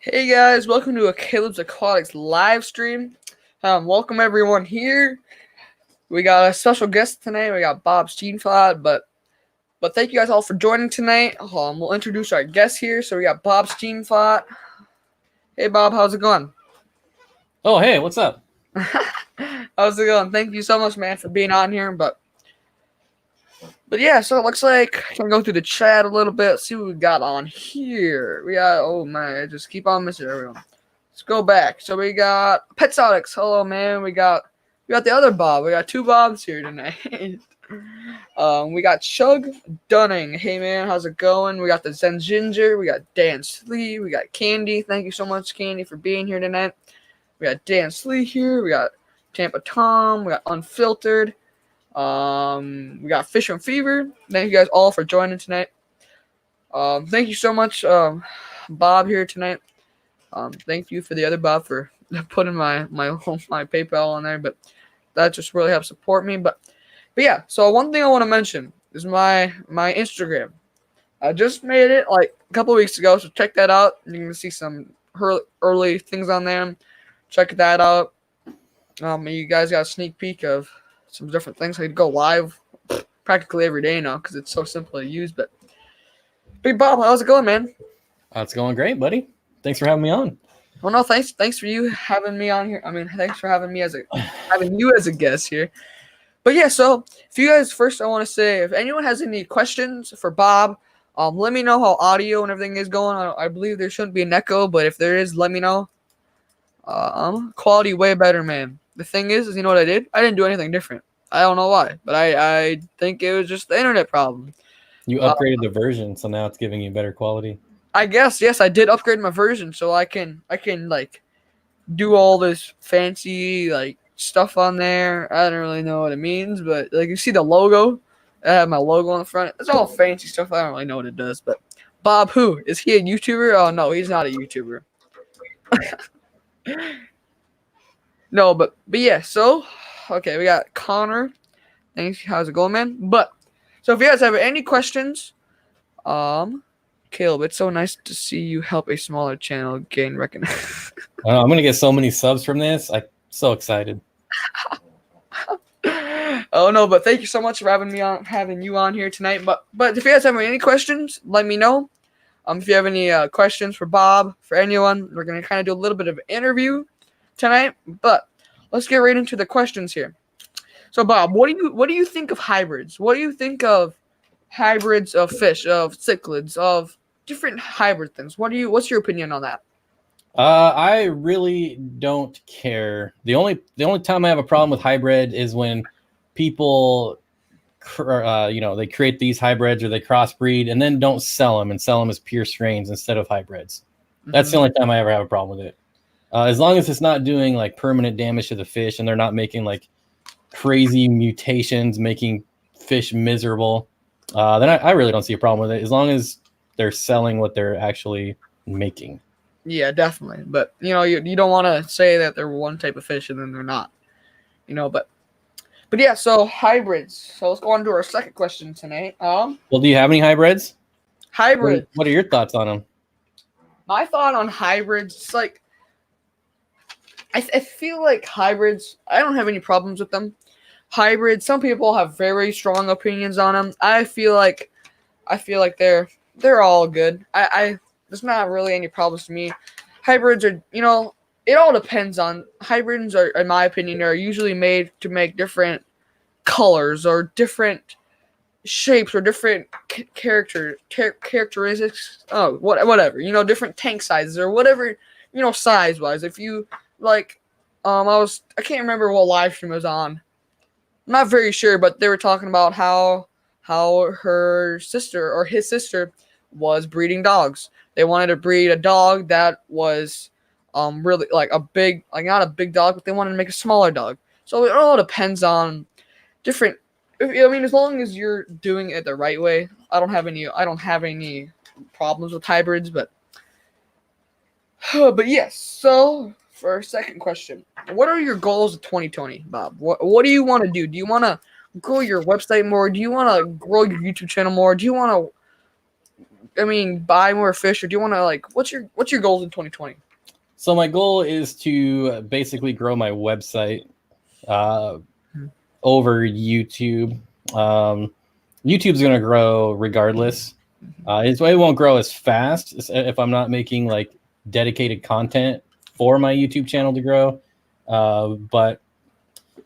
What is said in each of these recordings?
Hey guys, welcome to a Caleb's Aquatics live stream. Welcome everyone here. We got a special guest tonight. We got Bob Steenfott, but thank you guys all for joining tonight. We'll introduce our guest here. So we got Bob Steenfott. Hey Bob, how's it going? Oh, hey, what's up? How's it going? Thank you so much, man, for being on here. But yeah, so it looks like I can go through the chat a little bit, see what we got on here. We got, oh man, I just keep on missing everyone. Let's go back. So we got Petsotics. Hello, man. We got the other Bob. We got two Bobs here tonight. We got Chug Dunning. Hey man, how's it going? We got the Zen Ginger. We got Dan Slee. We got Candy. Thank you so much, Candy, for being here tonight. We got Dan Slee here. We got Tampa Tom. We got Unfiltered. We got Fish and Fever. Thank you guys all for joining tonight. Thank you so much, Bob, here tonight. Thank you for the other Bob for putting my PayPal on there, but that just really helps support me. But yeah, so one thing I want to mention is my Instagram. I just made it like a couple weeks ago, so check that out. You can see some early things on there. Check that out. You guys got a sneak peek of some different things. I could go live practically every day now because it's so simple to use. But Big Bob, how's it going, man? It's going great, buddy. Thanks for having me on. Well, no, thanks for you having me on here. I mean, thanks for having you as a guest here. But yeah, so if you guys first, I want to say if anyone has any questions for Bob, let me know how audio and everything is going. I believe there shouldn't be an echo, but if there is, let me know. Quality way better, man. The thing is you know what I did? I didn't do anything different. I don't know why, but I think it was just the internet problem. You upgraded the version, so now it's giving you better quality. I guess, yes, I did upgrade my version so I can like do all this fancy like stuff on there. I don't really know what it means, but like you see the logo, I have my logo on the front. It's all fancy stuff. I don't really know what it does, but Bob, who is he a YouTuber? Oh no, he's not a YouTuber. No, but yeah, so okay, we got Connor. Thanks. How's it going, man? But so if you guys have any questions, Caleb, it's so nice to see you help a smaller channel gain recognition. I'm gonna get so many subs from this. I'm so excited. Oh no, but thank you so much for having you on here tonight. But if you guys have any questions, let me know. If you have any questions for Bob, for anyone, we're gonna kind of do a little bit of an interview tonight. But let's get right into the questions here. So Bob, what do you think of hybrids? What do you think of hybrids of fish, of cichlids, of different hybrid things? What's your opinion on that? I really don't care. The only time I have a problem with hybrid is when people they create these hybrids or they crossbreed and then don't sell them as pure strains instead of hybrids. That's the only time I ever have a problem with it. As long as it's not doing like permanent damage to the fish and they're not making like crazy mutations, making fish miserable, then I really don't see a problem with it. As long as they're selling what they're actually making. Yeah, definitely. But you don't want to say that they're one type of fish and then they're not. But yeah, so hybrids. So let's go on to our second question tonight. Well, do you have any hybrids? Hybrids. What are your thoughts on them? My thought on hybrids, it's like I feel like hybrids, I don't have any problems with them. Hybrids, some people have very strong opinions on them. I feel like they're all good. There's not really any problems to me. Hybrids are, it all depends on hybrids are, in my opinion, are usually made to make different colors or different shapes or different characteristics. Oh, whatever, different tank sizes or whatever, size wise. If you like, I can't remember what live stream it was on. I'm not very sure, but they were talking about how her sister or his sister was breeding dogs. They wanted to breed a dog that was really like a big, like not a big dog, but they wanted to make a smaller dog. So it all depends on different. I mean, as long as you're doing it the right way, I don't have any problems with hybrids. But yes. So for our second question, what are your goals of 2020, Bob? What do you want to do? Do you want to grow your website more? Do you want to grow your YouTube channel more? Do you want to buy more fish, or do you want to what's your goals in 2020? So my goal is to basically grow my website over YouTube. YouTube's going to grow regardless. It won't grow as fast if I'm not making like dedicated content for my YouTube channel to grow. But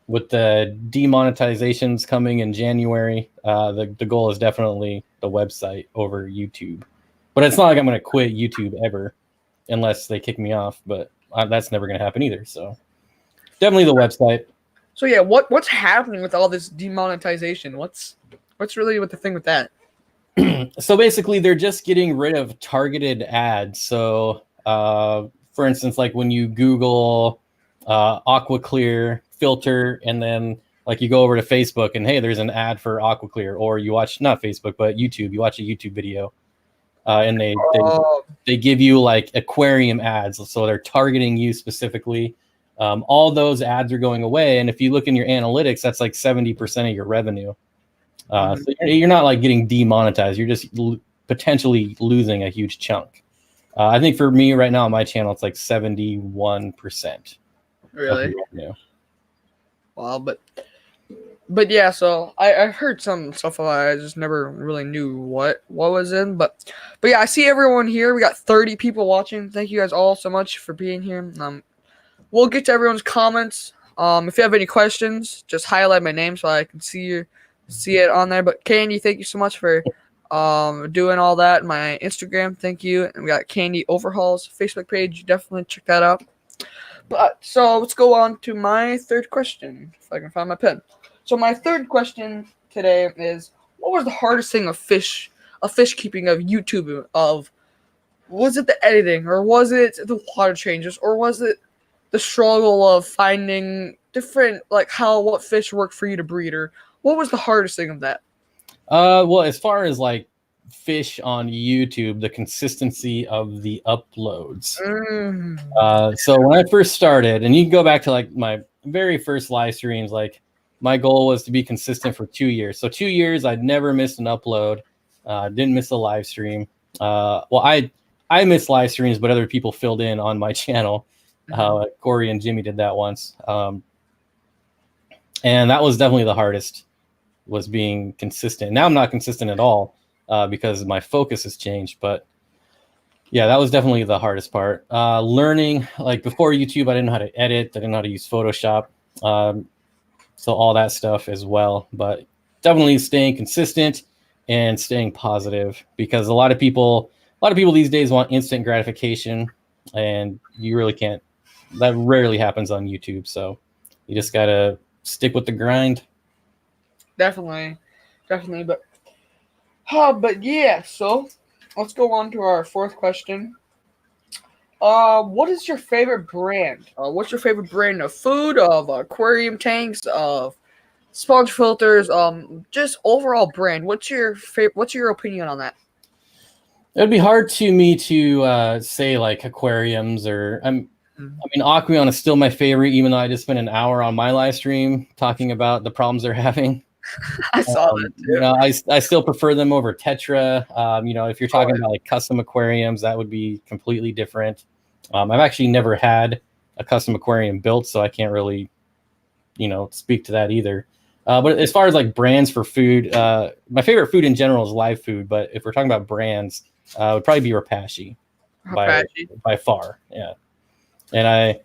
with the demonetizations coming in January, the goal is definitely the website over YouTube. But it's not like I'm going to quit YouTube ever unless they kick me off. But that's never going to happen either. So definitely the website. So yeah, what's happening with all this demonetization? What's really with the thing with that? So basically, they're just getting rid of targeted ads. So, for instance, like when you Google Aqua Clear filter, and then like you go over to Facebook, and hey, there's an ad for Aqua Clear, or you watch not Facebook but YouTube, you watch a YouTube video, and they give you like aquarium ads. So they're targeting you specifically. All those ads are going away, and if you look in your analytics, that's like 70% of your revenue. So you're not like getting demonetized. You're just potentially losing a huge chunk. I think for me right now on my channel, it's like 71%. Really? Wow, but yeah. So I've heard some stuff about it. I just never really knew what was in. But yeah, I see everyone here. We got 30 people watching. Thank you guys all so much for being here. We'll get to everyone's comments. If you have any questions, just highlight my name so I can see it on there. But Candy, thank you so much for doing all that. My Instagram, thank you. And we got Candy Overhauls Facebook page. Definitely check that out. But so let's go on to my third question, if I can find my pen. So my third question today is, what was the hardest thing of fish keeping of YouTube? Was it the editing, or was it the water changes, or was it the struggle of finding different what fish work for you to breed, or what was the hardest thing of that? Well, as far as like fish on YouTube, the consistency of the uploads. So when I first started, and you can go back to like my very first live streams, like my goal was to be consistent for 2 years. So 2 years, I'd never missed an upload, didn't miss a live stream. Well, I missed live streams, but other people filled in on my channel. Corey and Jimmy did that once. And that was definitely the hardest, was being consistent. Now I'm not consistent at all because my focus has changed. But yeah, that was definitely the hardest part. Learning, like before YouTube, I didn't know how to edit. I didn't know how to use Photoshop. So all that stuff as well. But definitely staying consistent and staying positive, because a lot of people these days want instant gratification, and you really can't. That rarely happens on YouTube. So you just got to stick with the grind. Definitely. But yeah, so let's go on to our fourth question. What is your favorite brand? What's your favorite brand of food, of aquarium tanks, of sponge filters, just overall brand? What's your opinion on that? It'd be hard to me to say like aquariums, or Aqueon is still my favorite, even though I just spent an hour on my live stream talking about the problems they're having. I saw that too. I still prefer them over Tetra. If you're talking about like custom aquariums, that would be completely different. I've actually never had a custom aquarium built, so I can't really, speak to that either. But as far as like brands for food, my favorite food in general is live food. But if we're talking about brands, it would probably be Repashy by far. Yeah. And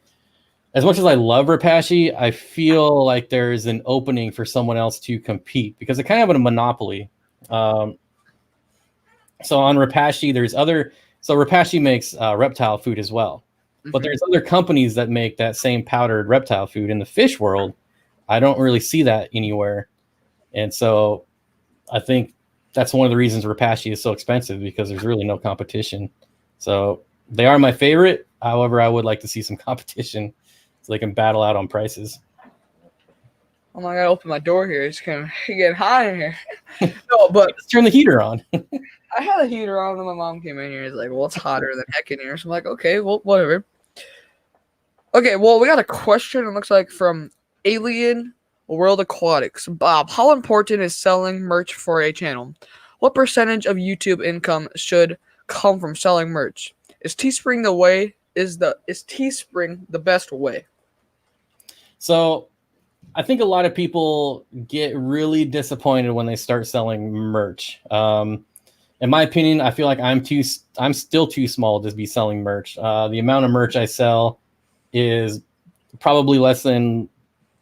as much as I love Repashy, I feel like there's an opening for someone else to compete, because they kind of have a monopoly. So on Repashy, Repashy makes reptile food as well. But there's other companies that make that same powdered reptile food. In the fish world, I don't really see that anywhere. And so I think that's one of the reasons Repashy is so expensive, because there's really no competition. So they are my favorite. However, I would like to see some competition so they can battle out on prices. Oh my God, open my door here. It's kind of getting hot in here. No, but let's turn the heater on. I had a heater on when my mom came in here. It's like, well, it's hotter than heck in here. So I'm like, okay, well, whatever. Okay, well, we got a question, it looks like, from Alien World Aquatics. Bob, how important is selling merch for a channel? what percentage of YouTube income should come from selling merch? Is Teespring the way? Is Teespring the best way? So I think a lot of people get really disappointed when they start selling merch. In my opinion, I feel like I'm still too small to be selling merch. The amount of merch I sell is probably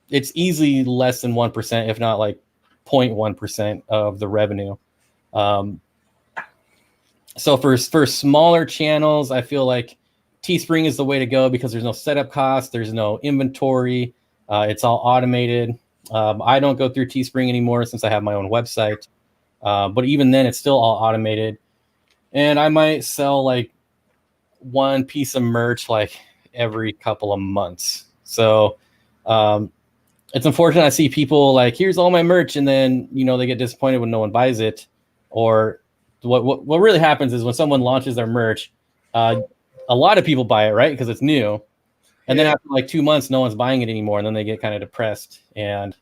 it's easily less than 1%, if not like 0.1% of the revenue. So for smaller channels, I feel like Teespring is the way to go because there's no setup costs, there's no inventory, it's all automated. I don't go through Teespring anymore since I have my own website, but even then, it's still all automated. And I might sell like one piece of merch like every couple of months. So it's unfortunate. I see people like, here's all my merch, and then they get disappointed when no one buys it. Or what really happens is when someone launches their merch, a lot of people buy it, right? Because it's new. And then after like 2 months, no one's buying it anymore. And then they get kind of depressed. And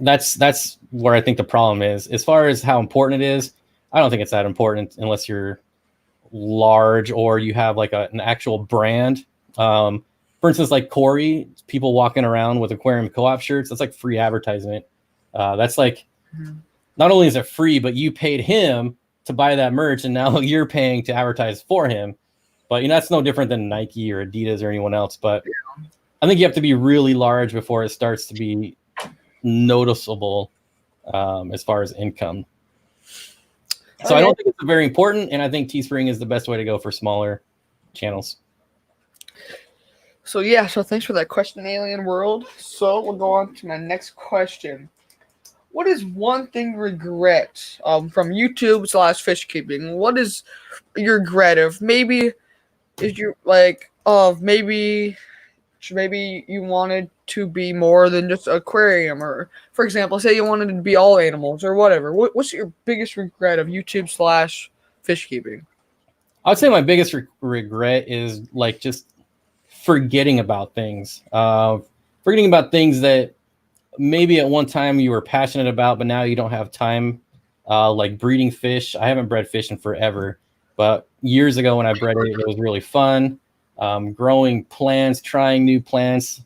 that's where I think the problem is. As far as how important it is, I don't think it's that important unless you're large or you have like an actual brand. For instance, like Corey, people walking around with Aquarium Co-op shirts, that's like free advertisement. That's like, not only is it free, but you paid him to buy that merch, and now you're paying to advertise for him. But that's no different than Nike or Adidas or anyone else. But I think you have to be really large before it starts to be noticeable as far as income. So I don't think it's very important, and I think Teespring is the best way to go for smaller channels. So thanks for that question, Alien World. So we'll go on to my next question. What is one thing you regret from YouTube / fish keeping? What is your regret of maybe you wanted to be more than just an aquarium, or for example, say you wanted to be all animals or whatever. What's your biggest regret of YouTube / fish keeping? I would say my biggest regret is like just forgetting about things. Forgetting about things that maybe at one time you were passionate about, but now you don't have time. Like breeding fish. I haven't bred fish in forever, but years ago when I bred it, it was really fun. Growing plants, trying new plants.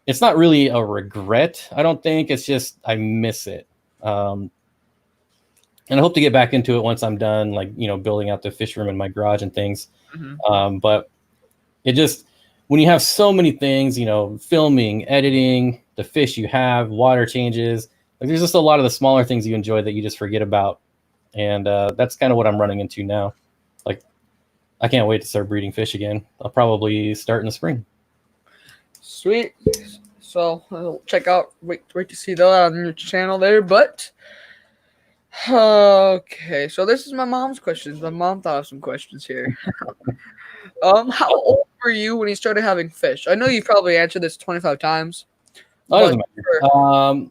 It's not really a regret, I don't think. It's just I miss it. And I hope to get back into it once I'm done, like, building out the fish room in my garage and things. But it just, when you have so many things, filming, editing, the fish you have, water changes, like there's just a lot of the smaller things you enjoy that you just forget about. And that's kind of what I'm running into now. Like, I can't wait to start breeding fish again. I'll probably start in the spring. Sweet. So I'll check out, wait to see that on your channel there. But okay, so this is my mom's questions. My mom thought of some questions here. How old were you when you started having fish? I know you probably answered this 25 times. Doesn't matter.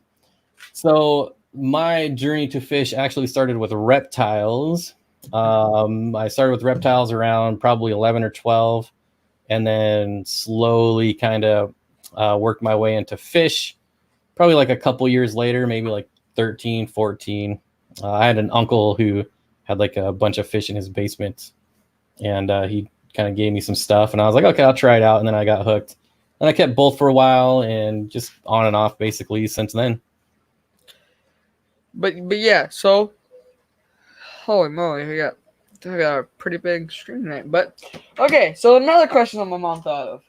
So my journey to fish actually started with reptiles. I started with reptiles around probably 11 or 12, and then slowly kind of worked my way into fish. Probably like a couple years later, maybe like 13, 14. I had an uncle who had like a bunch of fish in his basement, and he kind of gave me some stuff, and I was like, okay, I'll try it out. And then I got hooked, and I kept both for a while, and just on and off basically since then. But yeah, so holy moly, I got a pretty big stream tonight. But okay, so another question that my mom thought of.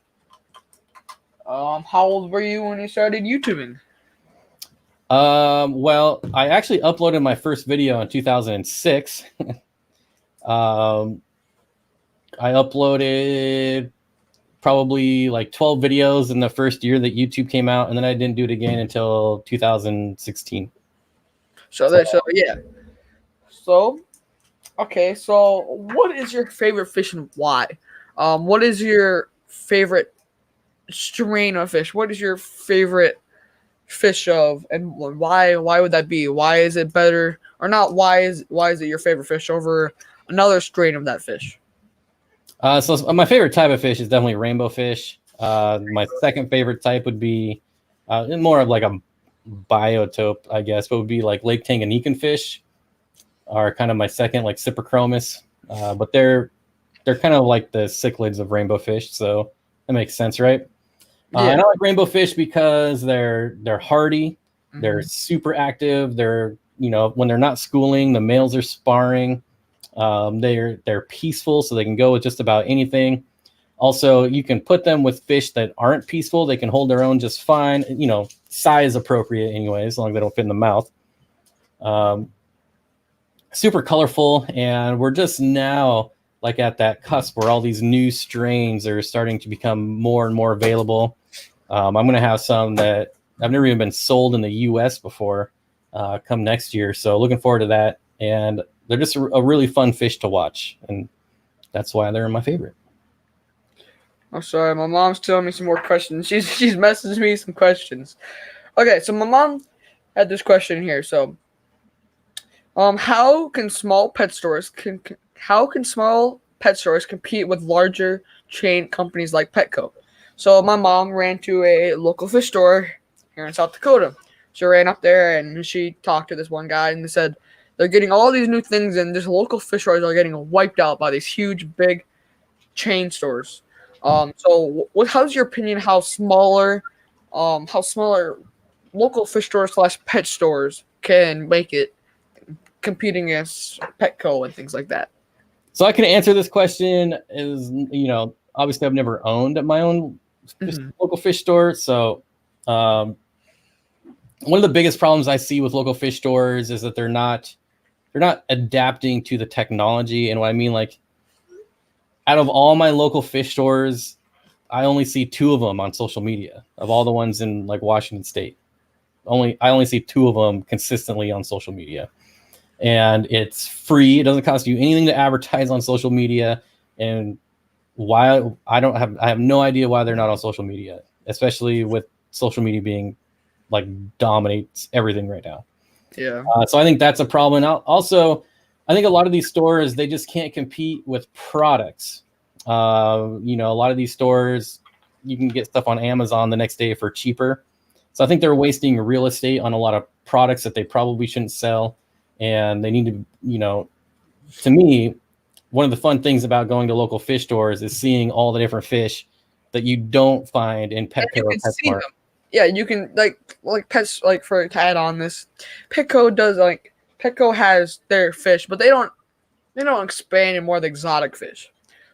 How old were you when you started YouTubing? Well, I actually uploaded my first video in 2006. I uploaded probably like 12 videos in the first year that YouTube came out, and then I didn't do it again until 2016. So okay, so what is your favorite fish and why? What is your favorite strain of fish? What is your favorite fish of, and why would that be? Why is it better, or not? Why is it your favorite fish over another strain of that fish? So my favorite type of fish is definitely rainbow fish. My second favorite type would be more of like a biotope, I guess, but would be like Lake Tanganyikan fish are kind of my second, like Cyprichromis. But they're kind of like the cichlids of rainbow fish, so that makes sense, right? Yeah. And I like rainbow fish because they're hardy, they're Mhm. super active. They're, when they're not schooling, the males are sparring. They're peaceful, so they can go with just about anything. Also, you can put them with fish that aren't peaceful. They can hold their own just fine. Size appropriate anyway, as long as they don't fit in the mouth. Super colorful, and we're just now like at that cusp where all these new strains are starting to become more and more available. I'm going to have some that I've never even been sold in the U.S. before come next year. So looking forward to that. And they're just a really fun fish to watch. And that's why they're my favorite. I'm sorry, my mom's telling me some more questions. She's messaging me some questions. Okay, so my mom had this question here. So, how can small pet stores compete with larger chain companies like Petco? So my mom ran to a local fish store here in South Dakota. She ran up there and she talked to this one guy and they said they're getting all these new things and these local fish stores are getting wiped out by these huge big chain stores. So how's your opinion how smaller local fish stores slash pet stores can make it competing against Petco and things like that? So I can answer this question is, obviously I've never owned my own local fish store. So one of the biggest problems I see with local fish stores is that they're not adapting to the technology. And what I mean, like, out of all my local fish stores, I only see 2 of them on social media. Of all the ones in like Washington State, I only see 2 of them consistently on social media. And it's free. It doesn't cost you anything to advertise on social media. And why I have no idea why they're not on social media, especially with social media being like dominates everything right now. Yeah. So I think that's a problem. And also, I think a lot of these stores, they just can't compete with products. A lot of these stores, you can get stuff on Amazon the next day for cheaper. So I think they're wasting real estate on a lot of products that they probably shouldn't sell. And they need to, to me, one of the fun things about going to local fish stores is seeing all the different fish that you don't find in Petco or PetSmart. Yeah, you can like pets like for to add on this, Petco has their fish, but they don't expand in more of the exotic fish.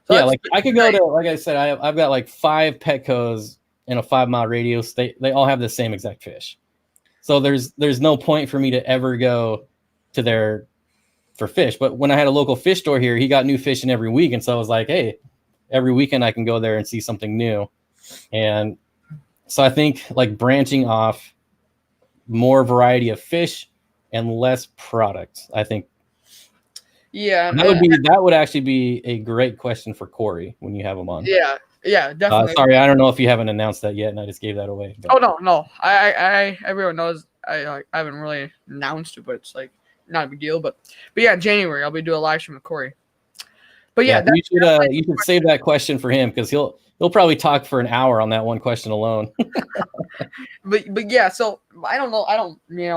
So yeah, like I could go to, like I said, I've got like 5 Petcos in a 5-mile radius. They all have the same exact fish. So there's no point for me to ever go to there for fish. But when I had a local fish store here, he got new fish in every week. And so I was like, hey, every weekend I can go there and see something new. And so I think like branching off more variety of fish and less product, I think. Yeah. That would actually be a great question for Corey when you have him on. Yeah. Yeah, definitely. Sorry, I don't know if you haven't announced that yet, and I just gave that away. But. Oh no. I everyone knows I haven't really announced it, but it's like not a big deal. But yeah, in January I'll be doing a live stream with Corey. But yeah, you should save that question for him because he'll probably talk for an hour on that one question alone. but yeah, so I don't know.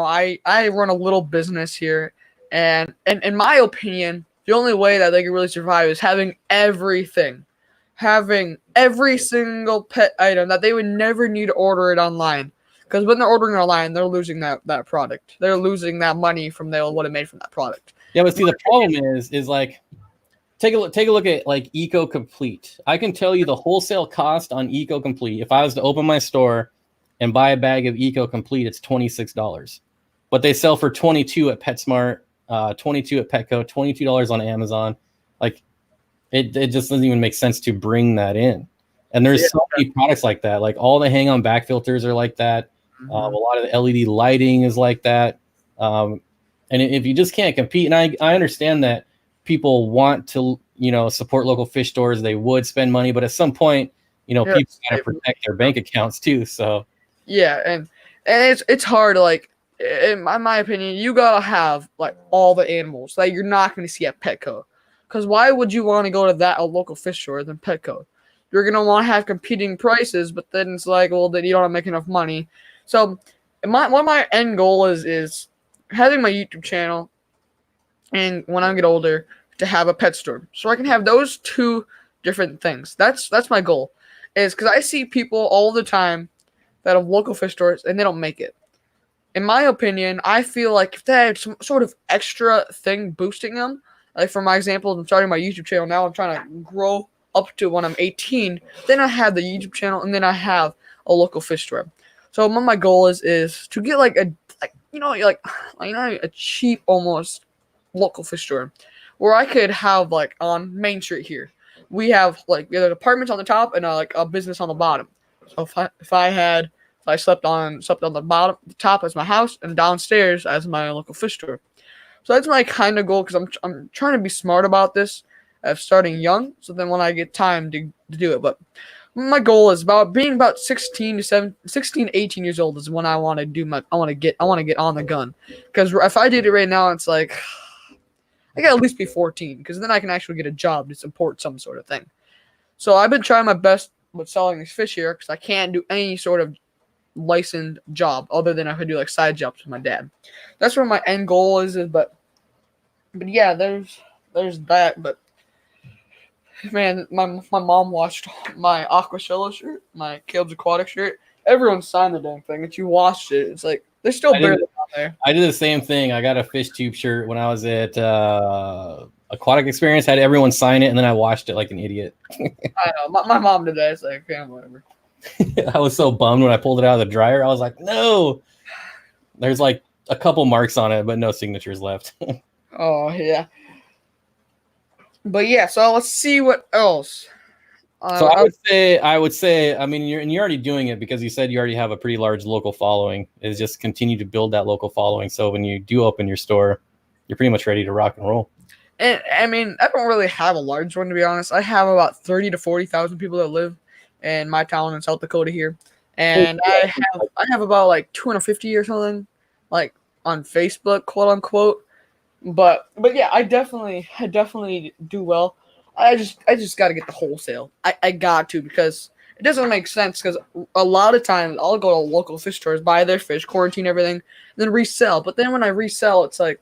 I run a little business here, and in my opinion, the only way that they can really survive is having everything. Having every single pet item that they would never need to order it online. Because when they're ordering online, they're losing that product. They're losing that money from what it made from that product. Yeah, but see, the problem is like, take a look at like Eco Complete. I can tell you the wholesale cost on Eco Complete. If I was to open my store and buy a bag of Eco Complete, it's $26. But they sell for $22 at PetSmart, $22 at Petco, $22 on Amazon. Like, it just doesn't even make sense to bring that in. And there's so many products like that. Like all the hang-on back filters are like that. A lot of the LED lighting is like that. And if you just can't compete, and I understand that people want to, support local fish stores, they would spend money, but at some point, people got to protect their bank accounts too. So yeah, and it's hard. Like in my opinion, you gotta have like all the animals that you're not going to see at Petco. Because why would you want to go to a local fish store than Petco? You're going to want to have competing prices, but then it's like, well, then you don't make enough money. So one of my end goal is having my YouTube channel, and when I get older, to have a pet store, so I can have those two different things. That's my goal, is because I see people all the time that have local fish stores and they don't make it. In my opinion, I feel like if they had some sort of extra thing boosting them, like for my example, I'm starting my YouTube channel now. I'm trying to grow up to when I'm 18. Then I have the YouTube channel, and then I have a local fish store. So one of my goal is to get like a cheap almost local fish store, where I could have like on Main Street here, we have apartments on the top and like a business on the bottom. So if I slept on the top as my house, and downstairs as my local fish store. So that's my kind of goal, because I'm trying to be smart about this, of starting young. So then when I get time to do it, but my goal is about being about 16 to 18 years old is when I want to get on the gun. Because if I did it right now, it's like I gotta at least be 14, because then I can actually get a job to support some sort of thing. So I've been trying my best with selling these fish here, because I can't do any sort of licensed job other than I could do like side jobs with my dad. That's where my end goal is. But yeah, there's that. But man, my mom watched my Aquashella shirt, my Caleb's Aquatic shirt. Everyone signed the damn thing, and she watched it. It's like they're still barely on there. I did the same thing. I got a fish tube shirt when I was at Aquatic Experience. Had everyone sign it, and then I watched it like an idiot. I know. My mom did that. It's like, okay, whatever. I was so bummed when I pulled it out of the dryer. I was like, no. There's like a couple marks on it, but no signatures left. Oh, yeah. But yeah, so let's see what else. So I would say, I mean, you're already doing it, because you said you already have a pretty large local following. Is just continue to build that local following. So when you do open your store, you're pretty much ready to rock and roll. And I mean, I don't really have a large one, to be honest. I have about 30 to 40,000 people that live in my town in South Dakota here, and I have about like 250 or something, like on Facebook, quote unquote. But yeah, I definitely do well. I just got to get the wholesale. I got to, because it doesn't make sense, because a lot of times I'll go to local fish stores, buy their fish, quarantine everything, then resell. But then when I resell, it's like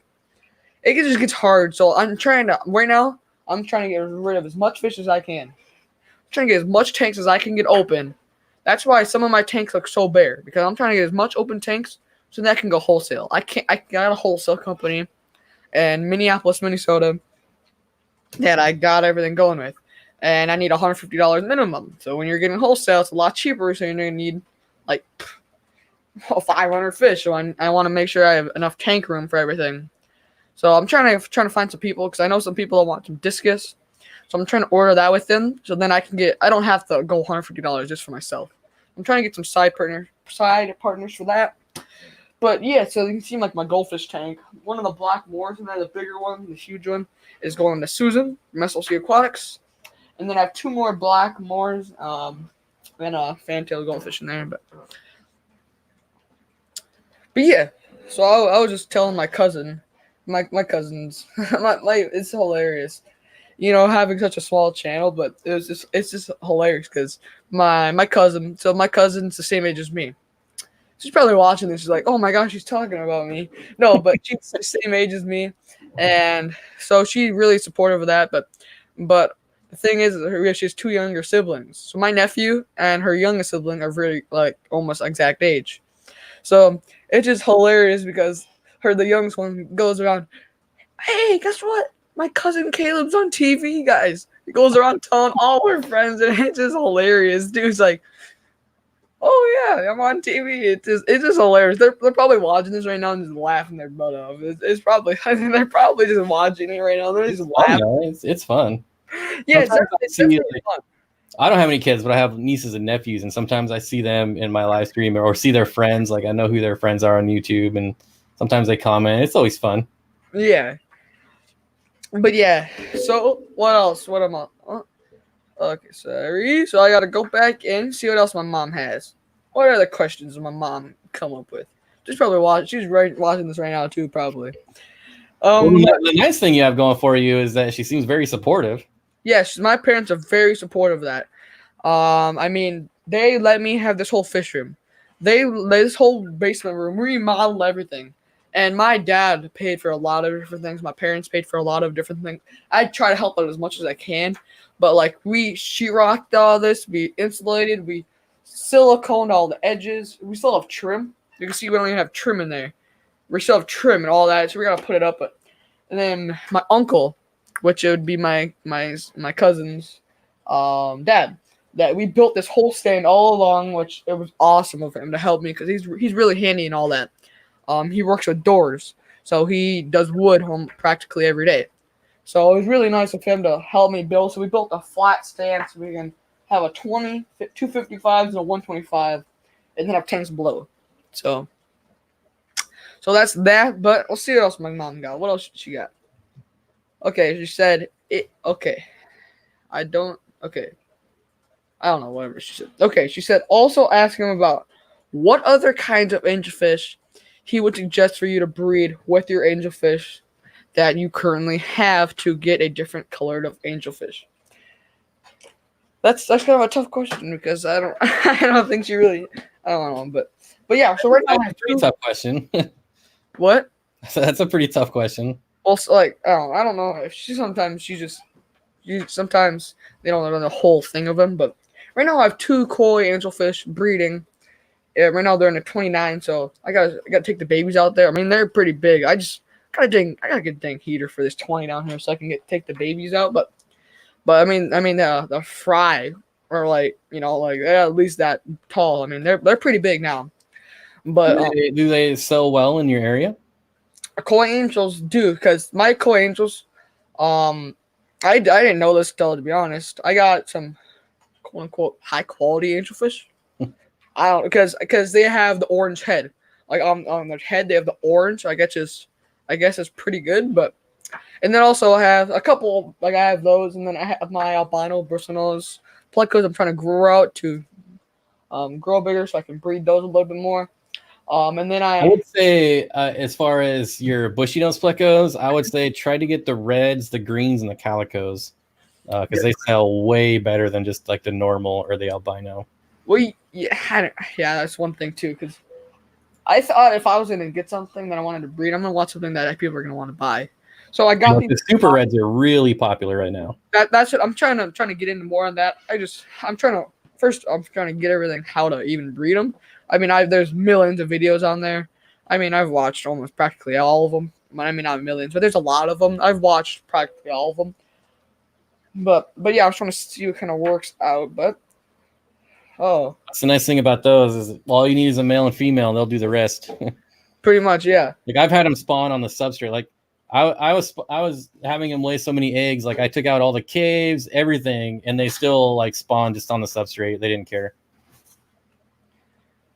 it just gets hard. So I'm trying to get rid of as much fish as I can. Trying to get as much tanks as I can get open. That's why some of my tanks look so bare, because I'm trying to get as much open tanks so that I can go wholesale. I got a wholesale company in Minneapolis, Minnesota, that I got everything going with, and I need $150 minimum. So when you're getting wholesale, it's a lot cheaper. So you're gonna need like 500 fish. So I want to make sure I have enough tank room for everything. So I'm trying to find some people, because I know some people that want some discus. So I'm trying to order that with them, so then I don't have to go $150 just for myself. I'm trying to get some side partners for that. But yeah, so you can see like my goldfish tank. One of the black moors, and then the bigger one, the huge one, is going to Susan, Messalcy Aquatics. And then I have two more black moors, and a fantail goldfish in there. But yeah, so I was just telling my cousin, my cousins, it's hilarious, having such a small channel, but it's just hilarious, because my cousin's the same age as me. She's probably watching this. She's like, oh my gosh, she's talking about me. No, but she's the same age as me, and so she's really supportive of that. But the thing is, she has two younger siblings. So my nephew and her youngest sibling are very like almost exact age. So it's just hilarious, because the youngest one goes around, hey, guess what? My cousin Caleb's on TV, guys. He goes around telling all her friends, and it's just hilarious. Dude's like, oh yeah, I'm on TV. It's just hilarious. They're probably watching this right now and just laughing their butt off. It's probably, I think they're probably just watching it right now. They're just laughing. It's fun. Yeah, it's definitely fun. I don't have any kids, but I have nieces and nephews, and sometimes I see them in my live stream or see their friends. Like I know who their friends are on YouTube, and sometimes they comment. It's always fun. Yeah. But yeah, so what else? What am I? Okay, sorry. So I gotta go back and see what else my mom has. What other questions does my mom come up with? She's probably watching. She's watching this right now too, probably. The nice thing you have going for you is that she seems very supportive. Yes, my parents are very supportive of that. I mean, they let me have this whole fish room. They this whole basement room remodeled everything, and my dad paid for a lot of different things. My parents paid for a lot of different things. I try to help out as much as I can, but like we sheetrocked all this, we insulated, we siliconed all the edges. We still have trim. You can see we don't even have trim in there. We still have trim and all that, so we gotta put it up. But and then my uncle, which it would be my cousin's dad, that we built this whole stand all along, which it was awesome of him to help me because he's really handy and all that. He works with doors, so he does wood home practically every day. So it was really nice of him to help me build. So we built a flat stand so we can have a 20, 255s and a 125, and then have tanks below. So that's that. But we'll see what else my mom got. What else she got? Okay, she said it. Okay, I don't. Okay, I don't know. Whatever she said. Okay, she said also ask him about what other kinds of angelfish he would suggest for you to breed with your angelfish that you currently have to get a different colored of angelfish. That's kind of a tough question because I don't I don't think she really I don't know but yeah. So right now That's a pretty tough question. What? That's a pretty tough question. Also, like I don't know if sometimes they don't know the whole thing of them, but right now I have two koi angelfish breeding. Yeah, right now they're in a 29, so I gotta take the babies out there. I mean they're pretty big. I gotta get a dang heater for this 20 down here so I can take the babies out. But I mean the fry are like like they're at least that tall. I mean they're pretty big now. But do they sell well in your area? koi angels do because my koi angels, I didn't know this till to be honest. I got some quote unquote high quality angelfish. I don't because they have the orange head. Like on their head they have the orange. I guess it's pretty good. But and then also I have a couple like I have those, and then I have my albino bristlenose plecos. I'm trying to grow out to grow bigger so I can breed those a little bit more. And then I would say as far as your bushy nose plecos, I would say try to get the reds, the greens, and the calicos because they sell way better than just like the normal or the albino. Well, yeah, that's one thing too. Because I thought if I was gonna get something that I wanted to breed, I'm gonna want something that people are gonna want to buy. So I got the super reds are really popular right now. That's what I'm trying to get into more on that. I'm trying to get everything how to even breed them. I mean, there's millions of videos on there. I mean, I've watched almost practically all of them. I mean, not millions, but there's a lot of them. I've watched practically all of them. But yeah, I was trying to see what kind of works out. But that's the nice thing about those is all you need is a male and female, and they'll do the rest. Pretty much, yeah. Like I've had them spawn on the substrate. Like I was having them lay so many eggs. Like I took out all the caves, everything, and they still like spawned just on the substrate. They didn't care.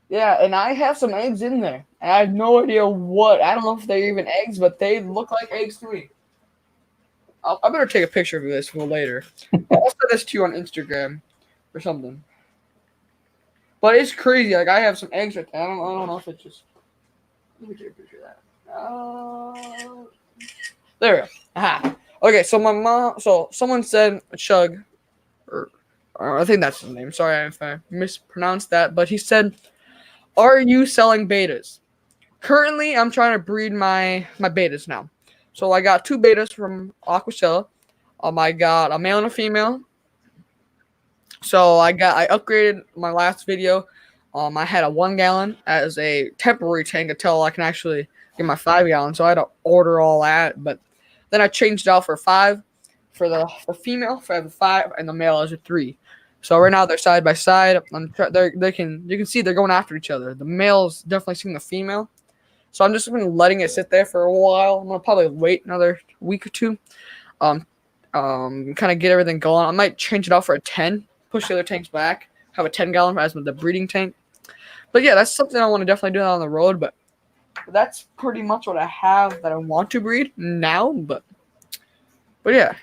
Yeah, and I have some eggs in there. And I have no idea what. I don't know if they're even eggs, but they look like eggs to me. I better take a picture of this for later. I'll send this to you on Instagram or something. But it's crazy. Like I have some eggs right there. I don't know if it's just. Let me take a picture of that. There we go. Aha. Okay, so my mom. So someone said Chug, or I think that's his name. Sorry if I mispronounced that, but he said, "Are you selling betas?" Currently, I'm trying to breed my betas now. So I got two betas from Aquacella. I got a male and a female. So I upgraded my last video. I had a 1 gallon as a temporary tank until I can actually get my 5 gallon. So I had to order all that, but then I changed it out for 5 for the female for the 5 and the male as a 3. So right now they're side by side. You can see they're going after each other. The male's definitely seeing the female. So I'm just been letting it sit there for a while. I'm gonna probably wait another week or two. Kind of get everything going. I might change it out for a 10. Push the other tanks back. Have a 10 gallon as the breeding tank. But yeah, that's something I want to definitely do on the road. But that's pretty much what I have that I want to breed now. But yeah.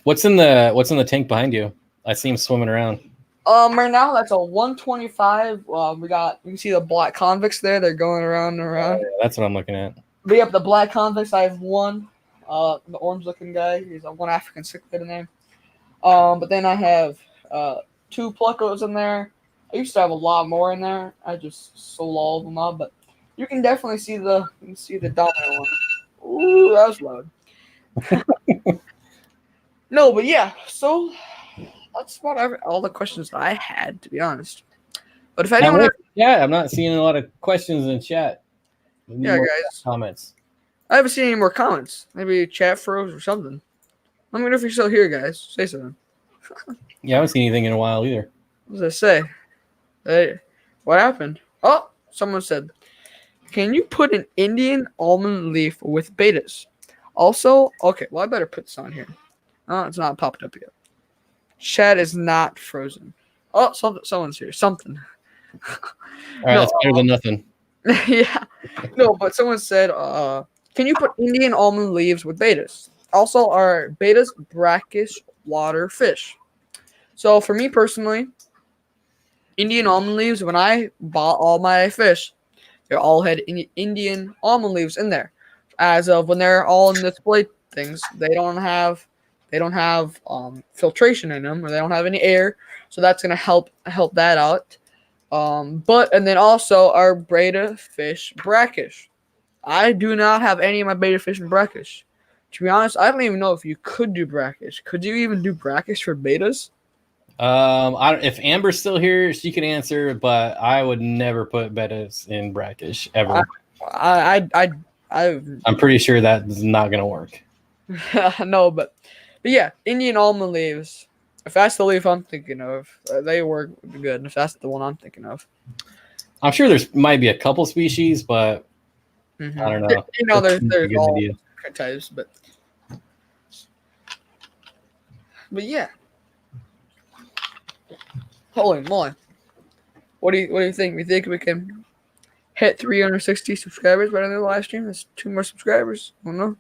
What's in the tank behind you? I see him swimming around. Right now that's a 125. You can see the black convicts there. They're going around and around. Yeah, that's what I'm looking at. But yep, the black convicts. I have one. The orange looking guy. He's a one African cichlid in there. But then I have 2 plecos in there, I used to have a lot more in there. I just sold all of them out, but you can definitely see the dominant one. Ooh, that was loud. No, but yeah. So that's about all the questions I had, to be honest. But if anyone, Yeah, I'm not seeing a lot of questions in chat. We need yeah, more guys, comments. I haven't seen any more comments. Maybe chat froze or something. Let me know if you're still here, guys. Say something. Yeah, I haven't seen anything in a while either. What does I say? Hey, what happened? Oh, someone said, "Can you put an Indian almond leaf with betas?" Also, okay, well I better put this on here. Oh, it's not popped up yet. Chat is not frozen. Oh, someone's here. Something. All right, No, that's better than nothing. yeah, no, but someone said, "Can you put Indian almond leaves with betas?" Also, are betas brackish water fish? So for me personally, Indian almond leaves. When I bought all my fish, they all had Indian almond leaves in there. As of when they're all in display things, they don't have filtration in them, or they don't have any air, so that's gonna help that out. But and then also our beta fish brackish. I do not have any of my beta fish in brackish. To be honest, I don't even know if you could do brackish. Could you even do brackish for betas? If Amber's still here, she can answer, but I would never put betas in brackish ever. I'm pretty sure that's not gonna work. No, but yeah, Indian almond leaves. If that's the leaf I'm thinking of, they work good. If that's the one I'm thinking of, I'm sure there's might be a couple species, but I don't know. there's all different types, but yeah. Holy moly! What do you think? We think we can hit 360 subscribers by the end of the live stream? That's 2 more subscribers. I don't know.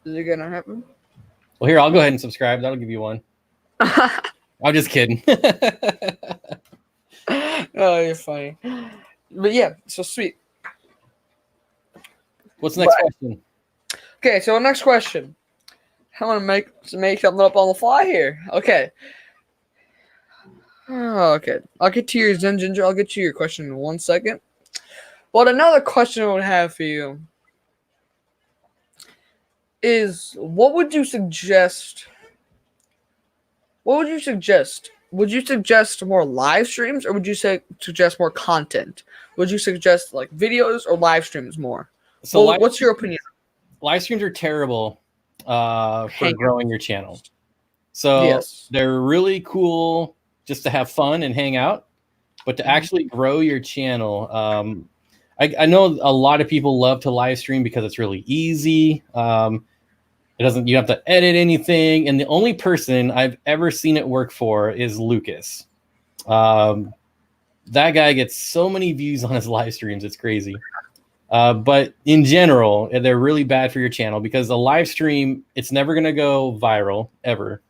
Is it gonna happen? Well, here, I'll go ahead and subscribe. That'll give you one. I'm just kidding. Oh, you're funny. But yeah, so sweet. What's the next question? Okay, so next question. I want to make something up on the fly here. Okay. Okay. I'll get to your Zen Ginger. I'll get to your question in 1 second. But another question I would have for you is, what would you suggest? What would you suggest? Would you suggest more live streams, or would you suggest more content? Would you suggest like videos or live streams more? So what's your opinion? Live streams are terrible for growing your channel. So they're really cool just to have fun and hang out, but to actually grow your channel, I know a lot of people love to live stream because it's really easy. You don't have to edit anything. And the only person I've ever seen it work for is Lucas. That guy gets so many views on his live streams. It's crazy. But in general, they're really bad for your channel because a live stream, it's never going to go viral ever.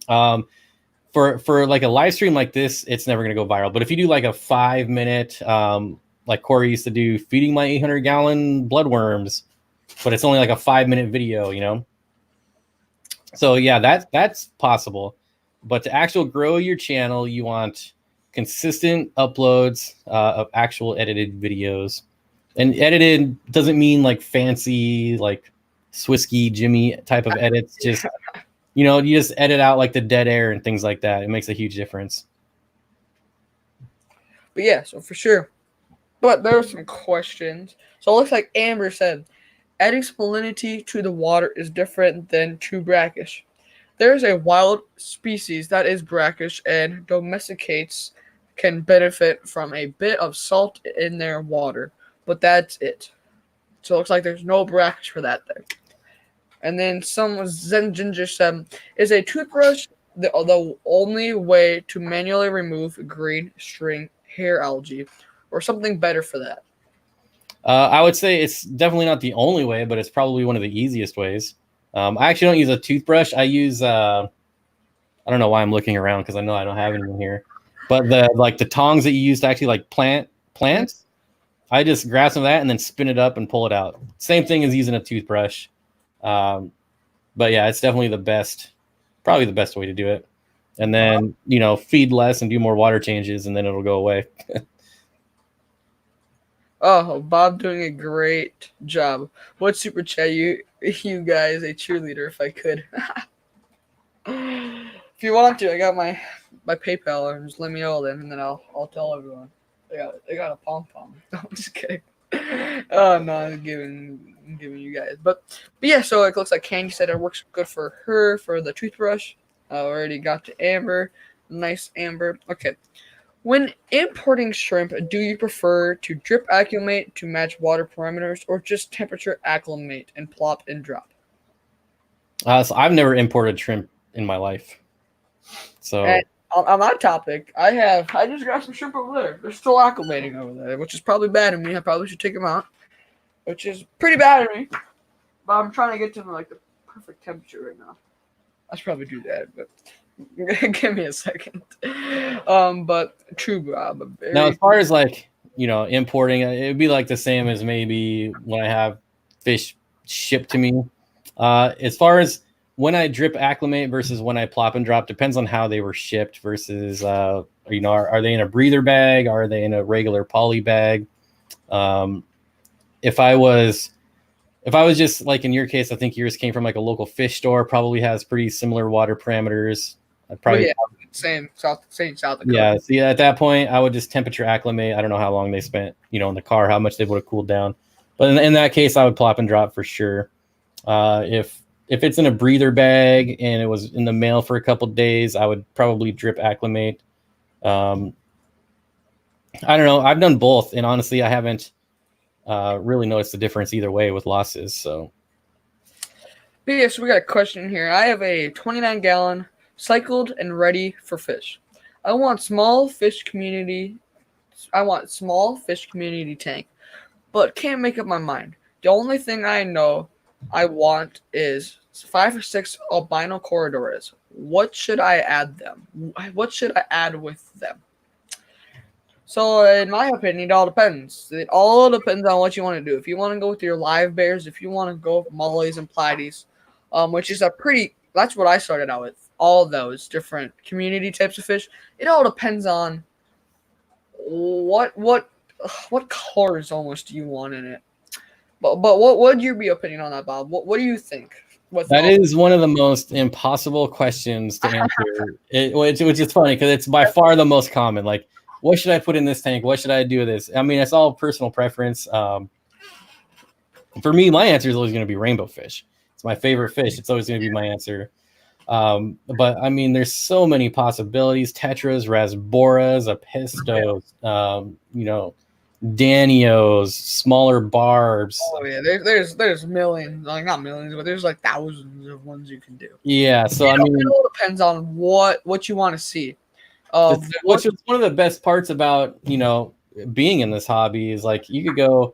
For like a live stream like this, it's never going to go viral. But if you do like a 5-minute, like Corey used to do, feeding my 800-gallon bloodworms, but it's only like a 5-minute video, you know? So yeah, that's possible. But to actually grow your channel, you want consistent uploads of actual edited videos. And edited doesn't mean like fancy, like Swisky Jimmy type of edits. Just, you just edit out like the dead air and things like that. It makes a huge difference. But yeah, so for sure. But there are some questions. So it looks like Amber said, adding salinity to the water is different than to brackish. There is a wild species that is brackish, and domesticates can benefit from a bit of salt in their water, but that's it. So it looks like there's no brackish for that there. And then some Zen Ginger said, is a toothbrush the only way to manually remove green string hair algae, or something better for that? I would say it's definitely not the only way, but it's probably one of the easiest ways. I actually don't use a toothbrush. I use, I don't know why I'm looking around because I know I don't have anything here. But the tongs that you use to actually like plants, I just grab some of that and then spin it up and pull it out. Same thing as using a toothbrush. But yeah, it's definitely probably the best way to do it. and then feed less and do more water changes, and then it'll go away. Oh, Bob doing a great job. What super chat you guys a cheerleader if I could. If you want to, I got my PayPal and just let me know then, and then I'll tell everyone. They got a pom pom. I'm just kidding. Oh no, I'm giving you guys. But yeah, so it looks like Candy said it works good for her for the toothbrush. I already got to Amber. Nice Amber. Okay. When importing shrimp, do you prefer to drip acclimate to match water parameters or just temperature acclimate and plop and drop? So I've never imported shrimp in my life. So And on that topic, I just got some shrimp over there. They're still acclimating over there, which is probably bad of me. I probably should take them out, which is pretty bad of me. But I'm trying to get to like the perfect temperature right now. I should probably do that, but give me a second. But true, Bob. now, as far as like importing, it'd be like the same as maybe when I have fish shipped to me. As far as when I drip acclimate versus when I plop and drop, depends on how they were shipped versus are they in a breather bag? Are they in a regular poly bag? If I was just like in your case, I think yours came from like a local fish store, probably has pretty similar water parameters. I'd probably same South Dakota. Yeah, so at that point, I would just temperature acclimate. I don't know how long they spent, in the car, how much they would have cooled down. But in that case, I would plop and drop for sure. If it's in a breather bag and it was in the mail for a couple days, I would probably drip acclimate. I don't know. I've done both, and honestly, I haven't really noticed the difference either way with losses. So, but yeah, so we got a question here. I have a 29-gallon cycled and ready for fish. I want small fish community tank, but can't make up my mind. The only thing I know I want is 5 or 6 albino corridors. What should I add them? What should I add with them? So, in my opinion, it all depends. It all depends on what you want to do. If you want to go with your live bears, if you want to go with mollies and platies, which is that's what I started out with. All those different community types of fish. It all depends on what colors almost do you want in it. But what would your opinion on that, Bob? What do you think? That is one of the most impossible questions to answer, which is funny because it's by far the most common. Like, what should I put in this tank? What should I do with this? I mean, it's all personal preference. For me, my answer is always going to be rainbow fish. It's my favorite fish. It's always going to be my answer. But I mean, there's so many possibilities: tetras, rasboras, apistos, Danios, smaller barbs. Oh yeah, there's millions, like not millions, but there's like thousands of ones you can do. Yeah, so I mean, it all depends on what you want to see. Which is one of the best parts about being in this hobby is like you could go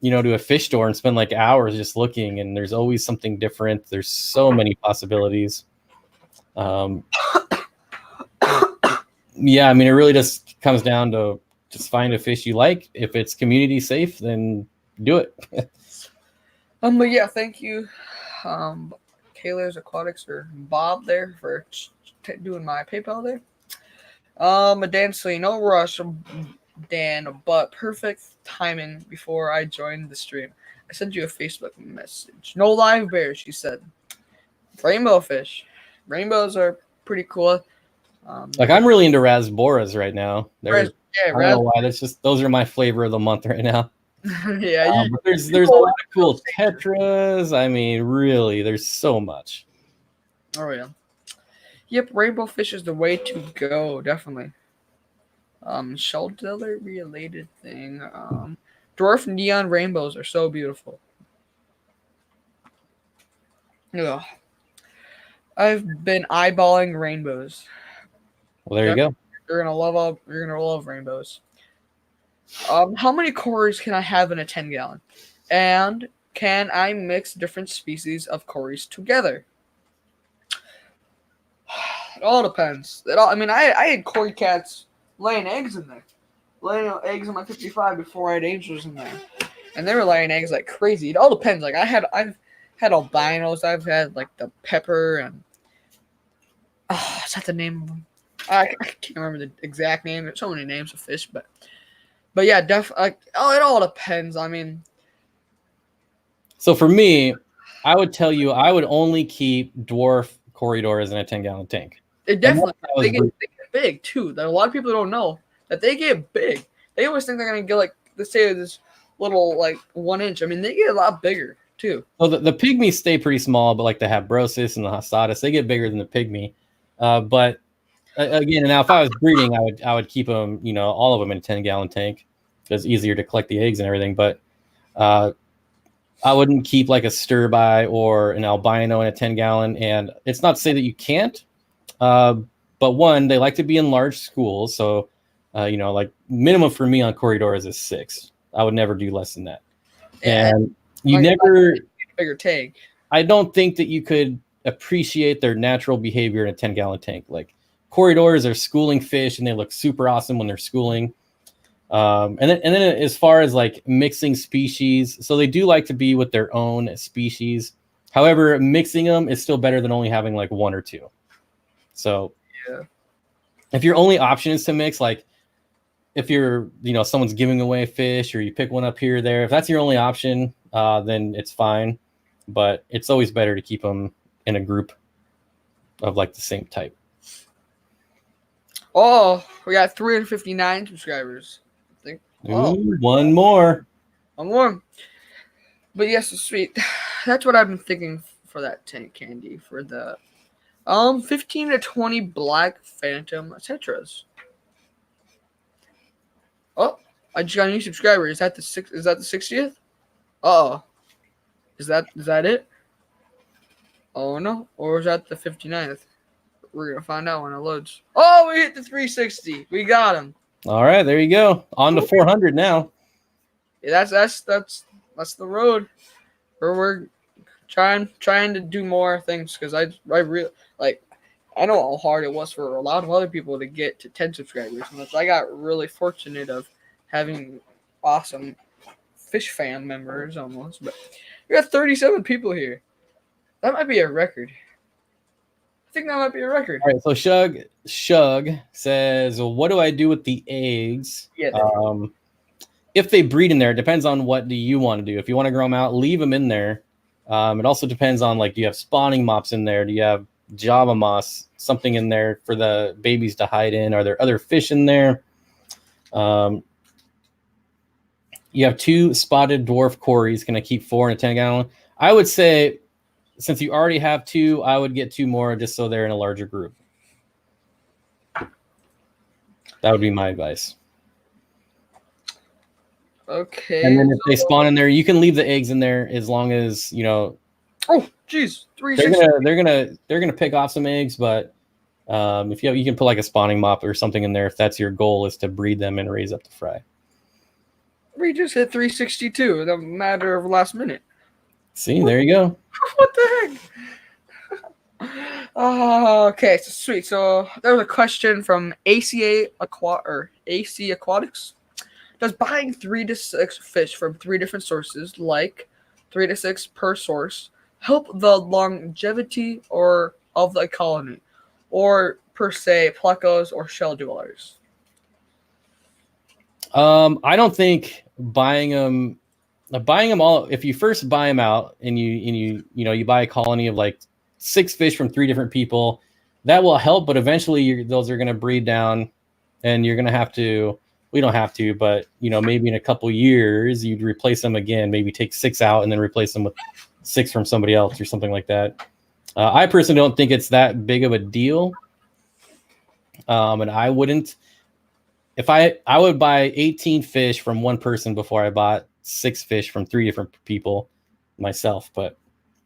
to a fish store and spend like hours just looking, and there's always something different. There's so many possibilities. Yeah, I mean, it really just comes down to just find a fish you like. If it's community safe, then do it. But yeah, thank you, Kayla's Aquatics or Bob there for doing my PayPal there. Dan, so no rush, Dan, but perfect timing before I joined the stream. I sent you a Facebook message. No live bears, she said. Rainbow fish. Rainbows are pretty cool. Like I'm really into rasboras right now. I don't know why. Those are my flavor of the month right now. Yeah, but there's a lot of cool tetras. I mean, really, there's so much. Oh yeah. Yep, rainbow fish is the way to go, definitely. Shelter related thing. Dwarf neon rainbows are so beautiful. Ugh. I've been eyeballing rainbows. Well, there you go. You're gonna love rainbows. How many cories can I have in a 10-gallon? And can I mix different species of cories together? It all depends. I had cory cats laying eggs in there. Laying eggs in my 55 before I had angels in there. And they were laying eggs like crazy. It all depends. Like I've had albinos, I've had like the pepper, and Oh, is that the name of them? I can't remember the exact name. There's so many names of fish, but yeah, definitely. Oh, it all depends. I mean, So for me, I would tell you I would only keep dwarf corridors in a 10-gallon tank. it definitely they Unless get big too. That a lot of people don't know that they get big. They always think they're gonna get like let's say this little like 1 inch. I mean, they get a lot bigger too. well, the pygmies stay pretty small, but like the habrosis and the hastatus, they get bigger than the pygmy. But again, now if I was breeding, I would keep them, all of them in a 10-gallon tank because it's easier to collect the eggs and everything. But I wouldn't keep like a stir-by or an albino in a 10-gallon. And it's not to say that you can't, but one, they like to be in large schools. So, like minimum for me on corridors is 6. I would never do less than that. And you never bigger tank. I don't think that you could appreciate their natural behavior in a 10-gallon tank. Like corridors are schooling fish and they look super awesome when they're schooling. And then as far as like mixing species, so they do like to be with their own species. However, mixing them is still better than only having like 1 or 2. So yeah, if your only option is to mix, like if you're, someone's giving away fish or you pick one up here or there, if that's your only option, then it's fine. But it's always better to keep them in a group of like the same type. Oh, we got 359 subscribers. I think. Ooh, one more. One more. But yes, it's sweet. That's what I've been thinking for that tank candy for the 15 to 20 black phantom tetras. Oh, I just got a new subscriber. Is that the 60th? Oh. Is that it? Oh no. Or is that the 59th? We're gonna find out when it loads. Oh, we hit the 360. We got him. All right, there you go. On to 400 now. Yeah, that's the road. We're trying to do more things because I really like. I know how hard it was for a lot of other people to get to 10 subscribers, and I got really fortunate of having awesome fish fan members almost. But we got 37 people here. That might be a record. I think that might be a record. All right, so Shug says, well, what do I do with the eggs? Yeah. If they breed in there, it depends on what do you want to do. If you want to grow them out, leave them in there. It also depends on like, do you have spawning mops in there? Do you have Java moss, something in there for the babies to hide in? Are there other fish in there? You have 2 spotted dwarf cories. Can I keep 4 in a 10-gallon? I would say, since you already have 2, I would get 2 more just so they're in a larger group. That would be my advice. Okay. And then if they spawn in there, you can leave the eggs in there as long as, Oh, geez. 360. they're gonna pick off some eggs, but if you can put like a spawning mop or something in there if that's your goal is to breed them and raise up the fry. We just hit 362 in a matter of last minute. See, there you go. What the heck? Okay, so sweet. So there was a question from AC Aquatics. Does buying 3 to 6 fish from 3 different sources, like 3 to 6 per source, help the longevity of the colony, or per se plecos or shell dwellers? I don't think buying them all. If you first buy them out and you buy a colony of like 6 fish from 3 different people, that will help. But eventually, those are going to breed down, and you're going to have to. We don't have to, but maybe in a couple years you'd replace them again. Maybe take 6 out and then replace them with 6 from somebody else or something like that. I personally don't think it's that big of a deal, and I wouldn't. If I would buy 18 fish from one person before I bought 6 fish from 3 different people myself, but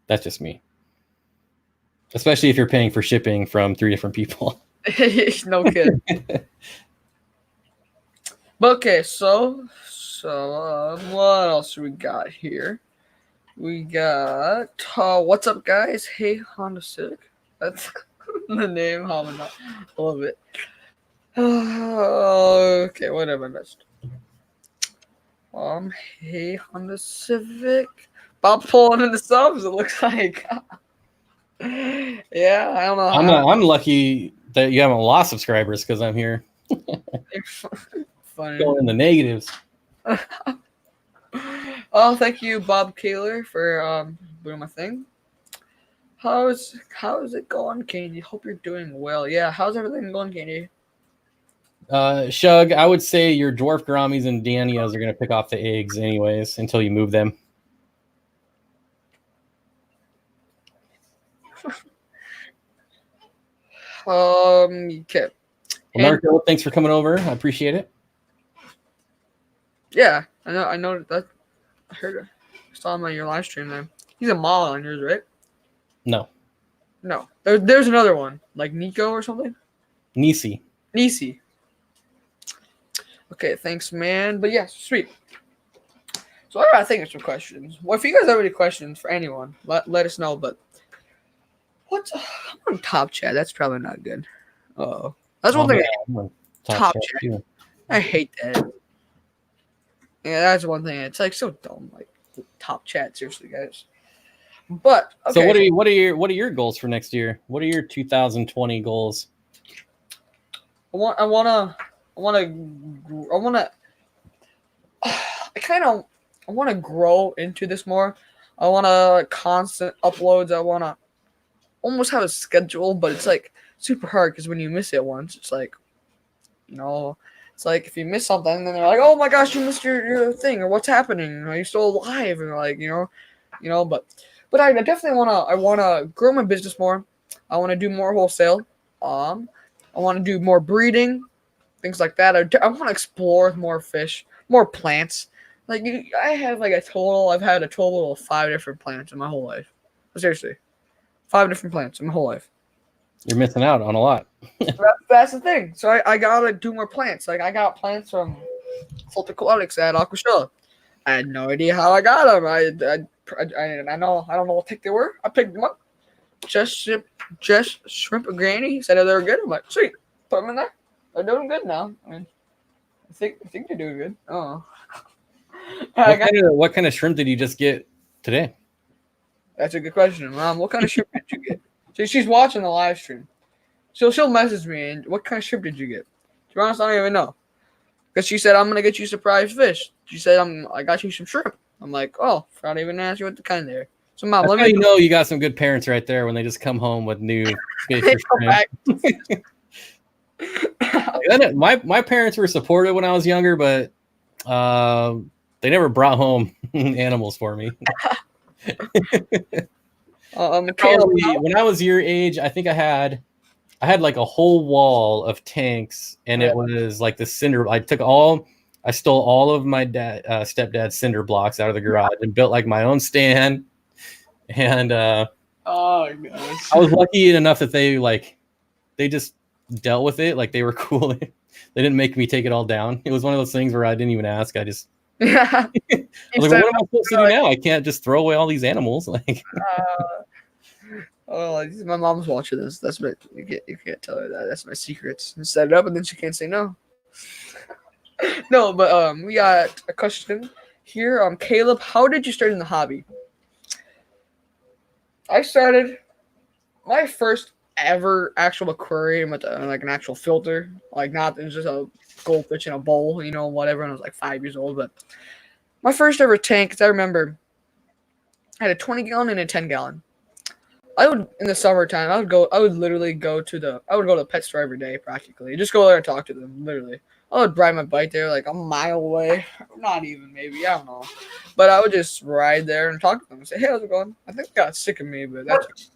that's just me. Especially if you're paying for shipping from 3 different people. No kidding. Okay, so what else do we got here? We got what's up, guys? Hey, Honda Civic. That's the name. Honda. I love it. Okay, what have I missed? Hey, Honda Civic. Bob pulling in the subs. It looks like. Yeah, I don't know how. I'm lucky that you haven't lost subscribers because I'm here Funny. going in the negatives. Oh, thank you, Bob Kaler, for doing my thing. How's it going, Candy? Hope you're doing well. Yeah, how's everything going, Candy? Shug, I would say your dwarf Grammies and Danias are going to pick off the eggs anyways until you move them. Okay. Well, Narco, thanks for coming over. I appreciate it. Yeah, I know that. I heard, I saw him on your live stream there. He's a model on yours, right? No. No, there's another one, like Nico or something. Nisi. Nisi. Okay, thanks, man. But yeah, sweet. So I gotta think of some questions. Well, if you guys have any questions for anyone, let us know. But what's I'm on top chat? That's probably not good. Oh, that's one thing. Man, Top chat. Too. I hate that. Yeah, that's one thing. It's like so dumb. Like top chat, seriously, guys. But okay. So what are your goals for next year? What are your 2020 goals? I want to grow into this more. I want to constant uploads. I want to almost have a schedule, but it's like super hard because when you miss it once, it's like, it's like if you miss something, then they're like, oh my gosh, you missed your thing, or what's happening? Are you still alive? And like, but I definitely I wanna grow my business more. I want to do more wholesale. I want to do more breeding, things like that. I want to explore more fish, more plants. Like I've had a total of 5 different plants in my whole life. Seriously, 5 different plants in my whole life. You're missing out on a lot. That's the thing. So I gotta do more plants. Like I got plants from Fulton Aquatics at Aquashella. I had no idea how I got them. I don't know what pick they were. I picked them up. Just shrimp and granny said they were good. I'm like, sweet, put them in there. They're doing good now. I mean, I think they're doing good. Oh. What kind of shrimp did you just get today? That's a good question, Mom. What kind of shrimp did you get? She's watching the live stream. She'll message me and what kind of shrimp did you get? To be honest, I don't even know. Because she said I'm gonna get you surprise fish. She said I got you some shrimp. I'm like, oh, I don't even ask you what the kind there. So Mom, let me know you got some good parents right there when they just come home with new fish or shrimp. My parents were supportive when I was younger, but they never brought home animals for me. When I was your age, I think I had like a whole wall of tanks, and it was like the cinder. I stole all of my stepdad's cinder blocks out of the garage and built like my own stand. And oh gosh, I was lucky enough that they just dealt with it like they were cool. They didn't make me take it all down. It was one of those things where I didn't even ask. I just I was like, what am I supposed to do now? I can't just throw away all these animals. Like, my mom's watching this. That's my you can't tell her that. That's my secrets. And set it up, and then she can't say no. No, but we got a question here. Caleb, how did you start in the hobby? I started my first ever actual aquarium with like an actual filter, like not just a goldfish in a bowl, whatever. And I was like 5 years old, but my first ever tank, because I remember I had a 20-gallon and a 10-gallon. I would in the summertime. I would literally go to the pet store every day, practically. Just go there and talk to them, literally. I would ride my bike there like a mile away. Not even, maybe. I don't know. But I would just ride there and talk to them and say, hey, how's it going? I think they got sick of me, but that's...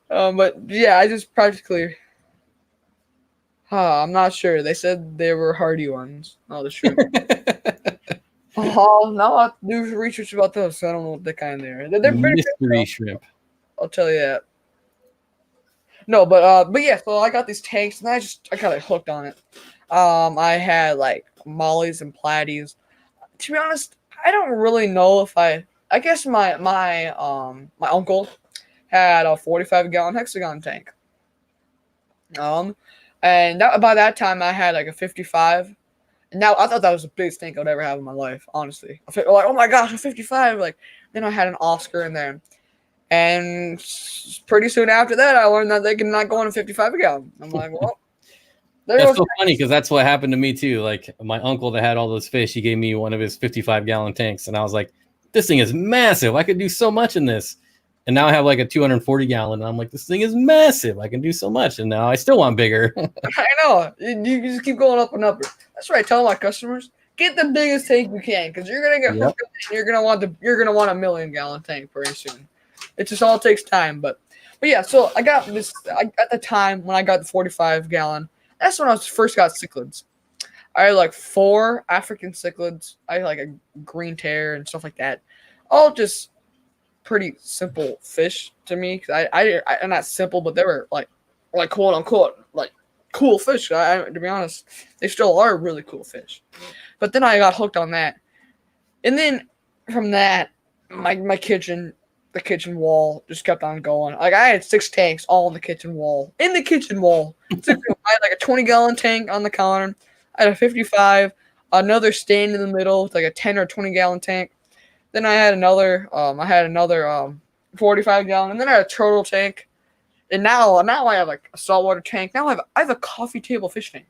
but yeah, I just practically... I'm not sure. They said they were hardy ones. Oh, the shrimp. Now I have to do research about those, so I don't know what the kind they are. They're pretty mystery shrimp. I'll tell you that. No, but yeah, so I got these tanks and I got hooked on it. I had like mollies and platies. To be honest, I don't really know if I guess my uncle had a 45-gallon hexagon tank. And by that time I had like a 55. And now I thought that was the biggest tank I'd ever have in my life, honestly. Like, oh my gosh, a 55! Like, then I had an Oscar in there. And pretty soon after that, I learned that they can not go on a 55 a gallon. I'm like, well, there That's goes. so funny because that's what happened to me too. Like my uncle that had all those fish, he gave me one of his 55-gallon tanks, and I was like, "This thing is massive. I could do so much in this." And now I have like a 240-gallon, and I'm like, "This thing is massive. I can do so much." And now I still want bigger. I know. You just keep going up and up. That's what I tell my customers. Get the biggest tank you can, because you're gonna get hooked up and you're gonna want a 1,000,000-gallon tank pretty soon. It just all takes time, but yeah. So I got this at the time when I got the 45-gallon. That's when I first got cichlids. I had like 4 African cichlids. I had like a green tear and stuff like that. All just pretty simple fish to me. I'm not simple, but they were like quote unquote like cool fish. To be honest, they still are really cool fish. But then I got hooked on that, and then from that, my kitchen, the kitchen wall just kept on going. Like I had 6 tanks all in the kitchen wall. I had like a 20-gallon tank on the counter. I had a 55, another stand in the middle with like a 10 or 20-gallon tank. Then I had another 45-gallon, and then I had a turtle tank. And now I have like a saltwater tank. Now I have a coffee table fish tank.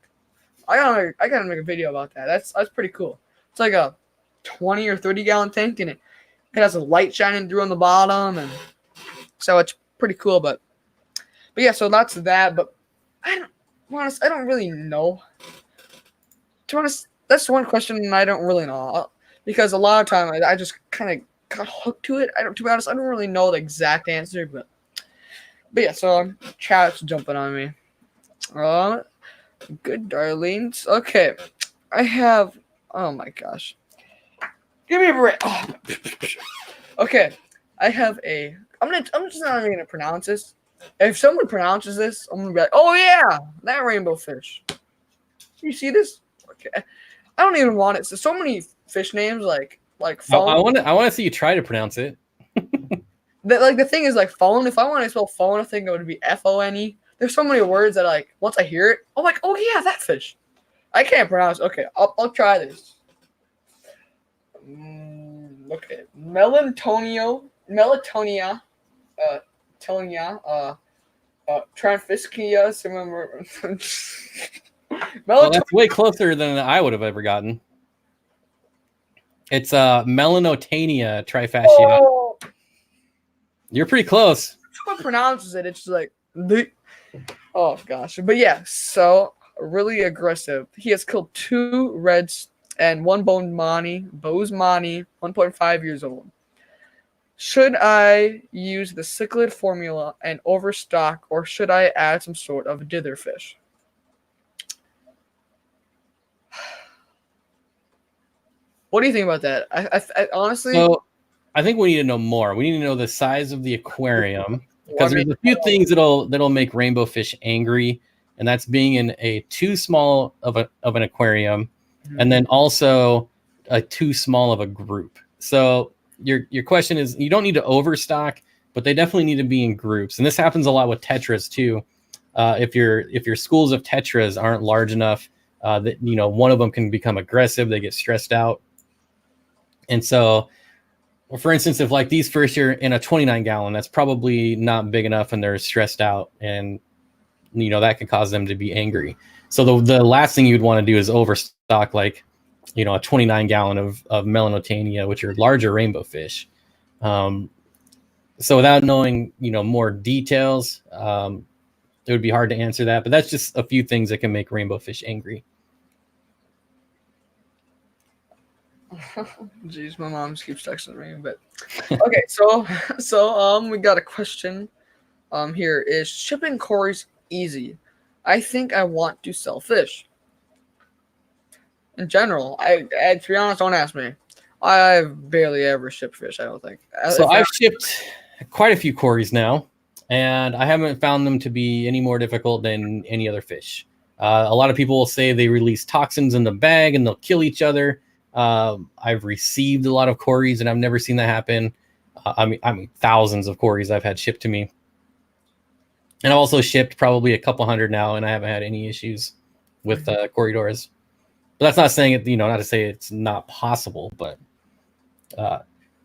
I gotta make a video about that. That's pretty cool. It's like a 20 or 30-gallon tank, and it has a light shining through on the bottom, and so it's pretty cool. But yeah, so that's that. But I don't really know. To be honest, that's one question I don't really know, because a lot of time I just kind of got hooked to it. To be honest, I don't really know the exact answer, but yeah. So chat's jumping on me. Good darlings. Okay, I have. Oh my gosh, give me a break. Oh. Okay, I have a. I'm just not even gonna pronounce this. If someone pronounces this, I'm gonna be like, "Oh yeah, that rainbow fish." You see this? Okay, I don't even want it. So many fish names like phone. I want to see you try to pronounce it. The thing is like phone. If I want to spell phone, I think it would be FONE. There's so many words that like once I hear it, I'm like, oh yeah, that fish. I can't pronounce. Okay, I'll try this. Okay, melatonia, tonia, Tranfiskia, similar. Well, that's way closer than I would have ever gotten. It's Melanotania trifascia. Oh. You're pretty close. Someone pronounces it, it's just like, oh gosh. But yeah, so really aggressive. He has killed 2 reds and 1 Bose Mani, 1.5 years old. Should I use the cichlid formula and overstock, or should I add some sort of dither fish? What do you think about that? I honestly. So I think we need to know more. We need to know the size of the aquarium, because there's a few things that'll make rainbow fish angry, and that's being in a too small of an aquarium, and then also a too small of a group. So your question is, you don't need to overstock, but they definitely need to be in groups, and this happens a lot with tetras too. If your schools of tetras aren't large enough, that one of them can become aggressive, they get stressed out, and so. Well, for instance, if like these fish are in a 29-gallon, that's probably not big enough, and they're stressed out, and that could cause them to be angry. So the last thing you'd want to do is overstock like a 29-gallon of Melanotania, which are larger rainbow fish. So without knowing more details, it would be hard to answer that. But that's just a few things that can make rainbow fish angry. Jeez, my mom just keeps texting me, but okay. So we got a question. Here is shipping Corys easy? I think I want to sell fish. In general, I to be honest, don't ask me. I've barely ever shipped fish. I don't think. So I've shipped quite a few Corys now, and I haven't found them to be any more difficult than any other fish. A lot of people will say they release toxins in the bag and they'll kill each other. I've received a lot of Corys, and I've never seen that happen. I mean, thousands of Corys I've had shipped to me, and I've also shipped probably a couple hundred now, and I haven't had any issues with corridors. But that's not saying it, not to say it's not possible, but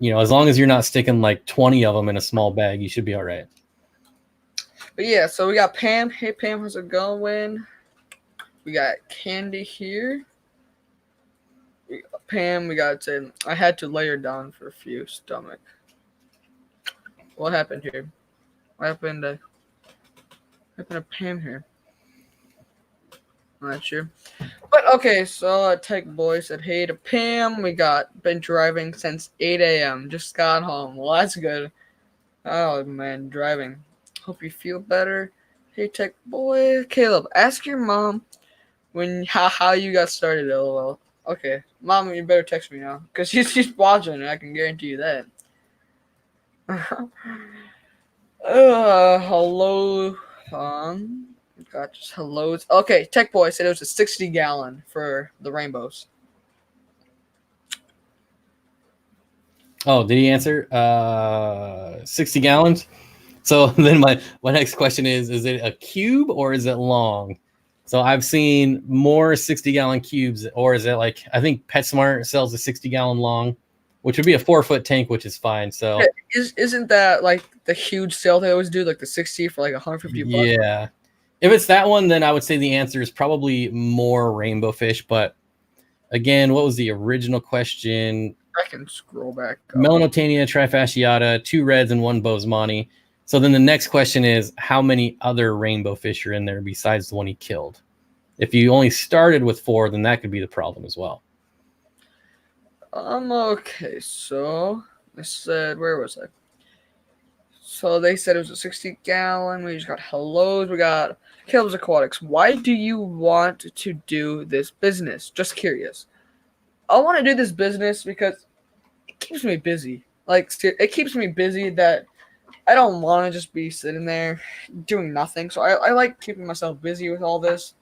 as long as you're not sticking like 20 of them in a small bag, you should be all right. But yeah, so we got Pam. Hey Pam, how's it going? We got Candy here. Pam, we got to. I had to lay her down for a few stomach. What happened here? What happened to Pam here? I'm not sure. But okay, so Tech Boy said hey to Pam. We got been driving since 8 a.m. Just got home. Well, that's good. Oh man, driving. Hope you feel better. Hey Tech Boy. Caleb, ask your mom how you got started, lol. Okay, Mom, you better text me now, because she's watching, and I can guarantee you that. Hello, got just hellos. Okay, Tech Boy said it was a 60-gallon for the rainbows. Oh, did he answer? 60 gallons? So then my next question is it a cube or is it long? So I've seen more 60-gallon cubes, or is it like, I think PetSmart sells a 60-gallon long, which would be a 4-foot tank, which is fine. So isn't that like the huge sale they always do, like the 60 for like 150 bucks? Yeah. If it's that one, then I would say the answer is probably more rainbow fish. But again, what was the original question? I can scroll back up. Melanotania trifasciata, 2 reds and 1 bosemani. So then the next question is, how many other rainbow fish are in there besides the one he killed? If you only started with 4, then that could be the problem as well. Okay, so they said, where was I? So they said it was a 60-gallon. We just got hellos. We got Caleb's Aquatics. Why do you want to do this business? Just curious. I want to do this business because it keeps me busy. Like, it keeps me busy that I don't want to just be sitting there doing nothing. So I like keeping myself busy with all this.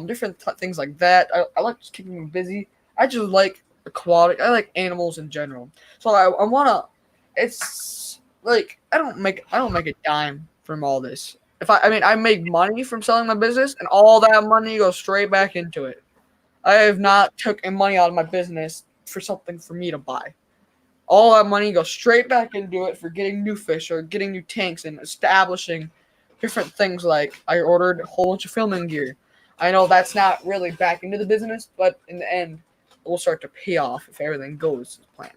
Different things like that. I like just keeping me busy. I just like aquatic. I like animals in general. So I want to. It's like I don't make a dime from all this. I make money from selling my business, and all that money goes straight back into it. I have not took money out of my business for something for me to buy. All that money goes straight back into it for getting new fish or getting new tanks and establishing different things. Like I ordered a whole bunch of filming gear. I know that's not really back into the business, but in the end, it will start to pay off if everything goes as planned.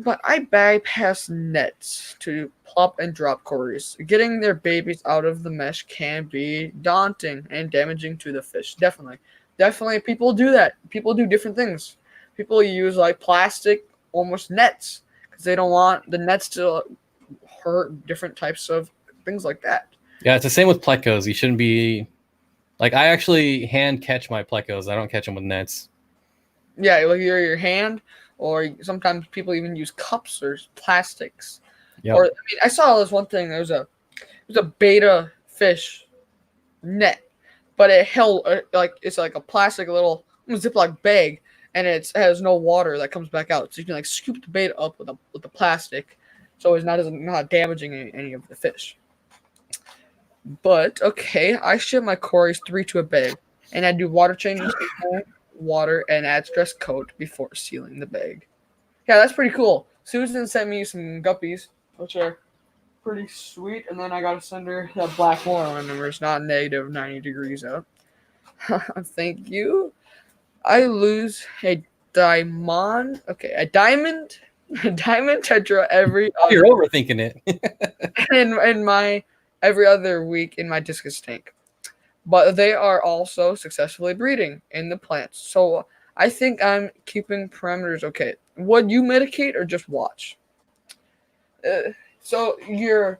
But I bypass nets to plop and drop cories. Getting their babies out of the mesh can be daunting and damaging to the fish. Definitely, people do that. People do different things. People use like plastic, almost nets, because they don't want the nets to hurt different types of things like that. Yeah, it's the same with plecos. You shouldn't be like, I actually hand catch my plecos. I don't catch them with nets. Yeah, like your hand, or sometimes people even use cups or plastics. Yep. Or I saw this one thing. There was a beta fish net, but it held it's like a plastic little Ziploc bag, and it has no water that comes back out, so you can like scoop the bait up with the plastic, so it's not damaging any of the fish. But okay, I ship my cories 3 to a bag, and I do water changes, water, and add stress coat before sealing the bag. Yeah, that's pretty cool. Susan sent me some guppies, which are pretty sweet, and then I gotta send her that black one whenever it's not negative 90 degrees out. Thank you. I lose a diamond. Okay, a diamond tetra every. You're overthinking it. in my every other week in my discus tank, but they are also successfully breeding in the plants. So I think I'm keeping parameters okay. Would you medicate or just watch? So your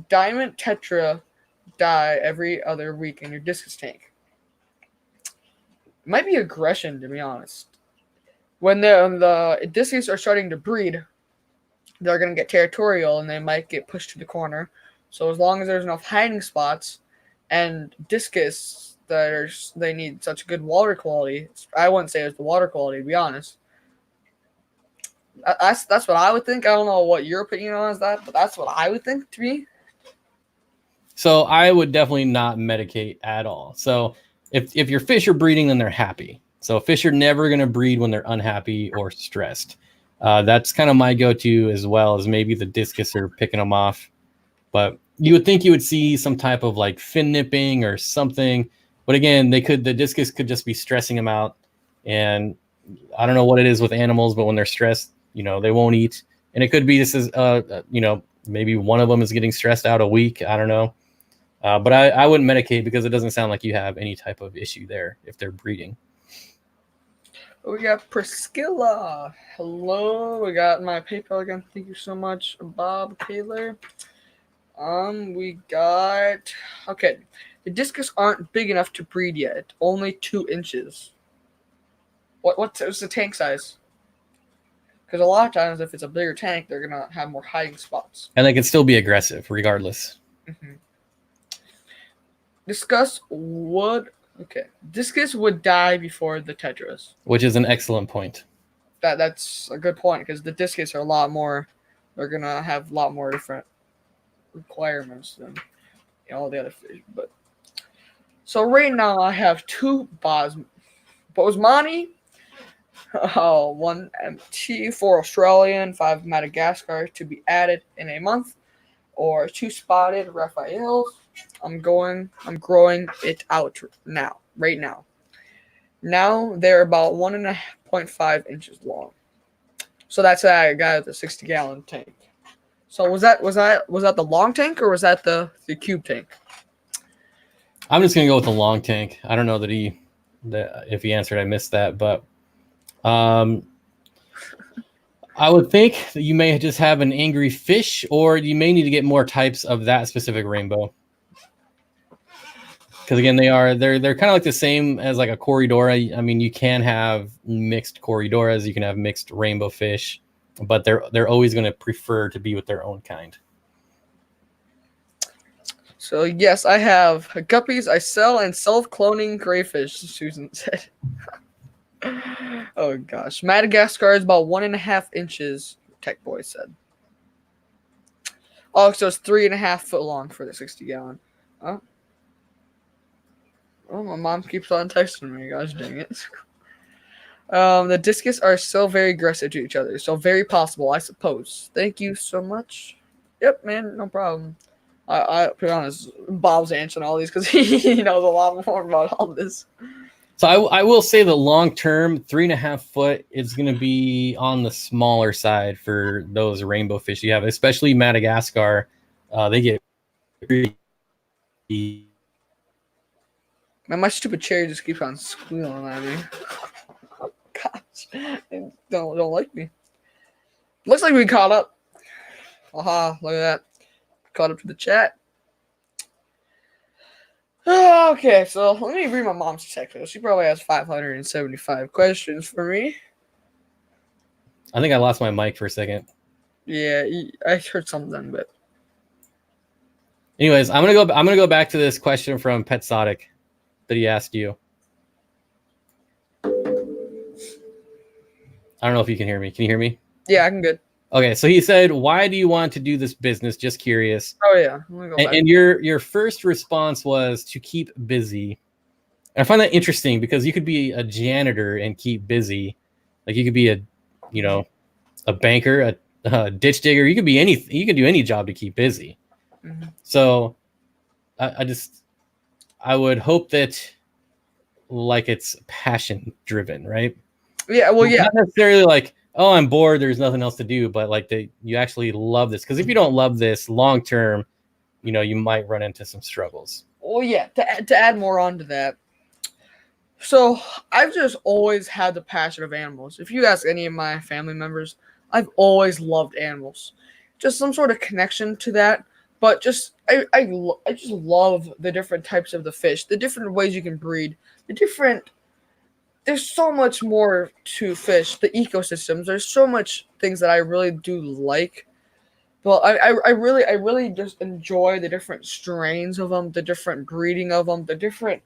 diamond tetra die every other week in your discus tank. It might be aggression, to be honest. When the discus are starting to breed, they're going to get territorial and they might get pushed to the corner. So as long as there's enough hiding spots and discus, they need such good water quality. I wouldn't say it's the water quality, to be honest. That's what I would think. I don't know what your opinion on is that, but that's what I would think to be. So I would definitely not medicate at all. So if your fish are breeding, then they're happy. So fish are never going to breed when they're unhappy or stressed. That's kind of my go-to as well as maybe the discus or picking them off. But you would think you would see some type of like fin nipping or something. But again, the discus could just be stressing them out. And I don't know what it is with animals, but when they're stressed, they won't eat. And it could be this is, maybe one of them is getting stressed out a week. I don't know. But I wouldn't medicate because it doesn't sound like you have any type of issue there if they're breeding. We got Priscilla. Hello. We got my PayPal again. Thank you so much, Bob Taylor. We got okay. The discus aren't big enough to breed yet. Only 2 inches. What's the tank size? Because a lot of times, if it's a bigger tank, they're gonna have more hiding spots. And they can still be aggressive, regardless. Mm-hmm. Discus would die before the tetras. Which is an excellent point. That's a good point because the discus are a lot more. They're gonna have a lot more different requirements than all the other fish. But so right now I have 2 Bosmani, 1 MT, 4 Australian, 5 Madagascar to be added in a month, or 2 spotted Raphaels. I'm growing it out right now. Now they're about 1.5 inches long. So that's a guy with a 60-gallon tank. So was that the long tank or was that the cube tank? I'm just gonna go with the long tank. I don't know that if he answered, I missed that, but I would think that you may just have an angry fish, or you may need to get more types of that specific rainbow. Because again, they're kind of like the same as like a Corridora. I mean, you can have mixed Corridoras, you can have mixed rainbow fish, but they're always going to prefer to be with their own kind. So yes, I have guppies. I sell and self-cloning crayfish. Susan said. Oh gosh, Madagascar is about 1.5 inches. Tech Boy said. Oh, so it's 3.5 foot long for the 60-gallon. Oh. Oh, my mom keeps on texting me. Gosh dang it. The discus are still very aggressive to each other, so very possible, I suppose. Thank you so much. Yep, man, no problem. I to be honest, Bob's answering all these because he knows a lot more about all this. So I will say that long term, 3.5 foot is going to be on the smaller side for those rainbow fish you have, especially Madagascar. They get pretty. Man, my stupid chair just keeps on squealing at me. Oh, gosh, they don't like me. Looks like we caught up. Aha, look at that. Caught up to the chat. Okay, so let me read my mom's text. She probably has 575 questions for me. I think I lost my mic for a second. Yeah, I heard something, but anyways, I'm gonna go back to this question from Pet Sodic that he asked you. I don't know if you can hear me. Can you hear me? Yeah, I can good. Okay, so he said, "Why do you want to do this business? Just curious." Oh yeah, and your first response was to keep busy. And I find that interesting because you could be a janitor and keep busy. Like you could be a banker, a ditch digger. You could be anything. You can do any job to keep busy. Mm-hmm. So I would hope that like it's passion driven, right? Yeah, well, yeah. Not necessarily like, oh, I'm bored, there's nothing else to do, but like you actually love this. Because if you don't love this long term, you might run into some struggles. Well, yeah, to add more on to that. So I've just always had the passion of animals. If you ask any of my family members, I've always loved animals. Just some sort of connection to that. But just I just love the different types of the fish, the different ways you can breed, there's so much more to fish, the ecosystems. There's so much things that I really do like. Well, I really just enjoy the different strains of them, the different breeding of them, the different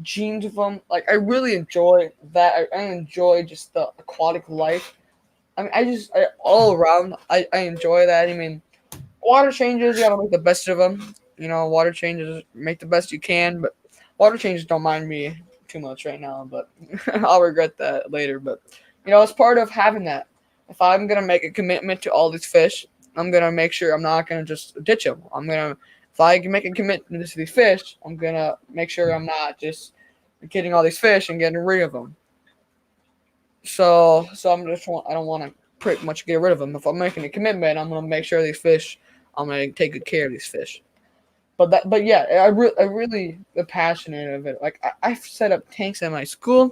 genes of them. Like I really enjoy that. I enjoy just the aquatic life. I mean, all around I enjoy that. I mean, water changes, you gotta make the best of them. Water changes, make the best you can, but water changes don't mind me too much right now, but I'll regret that later. But it's part of having that. if I'm gonna make a commitment to all these fish, I'm gonna make sure I'm not gonna just ditch them. If I can make a commitment to these fish, I'm gonna make sure I'm not just getting all these fish and getting rid of them. So I don't want to pretty much get rid of them. If I'm making a commitment, I'm gonna make sure these fish. I'm gonna take good care of these fish. But yeah, I really am passionate of it. Like I've set up tanks at my school,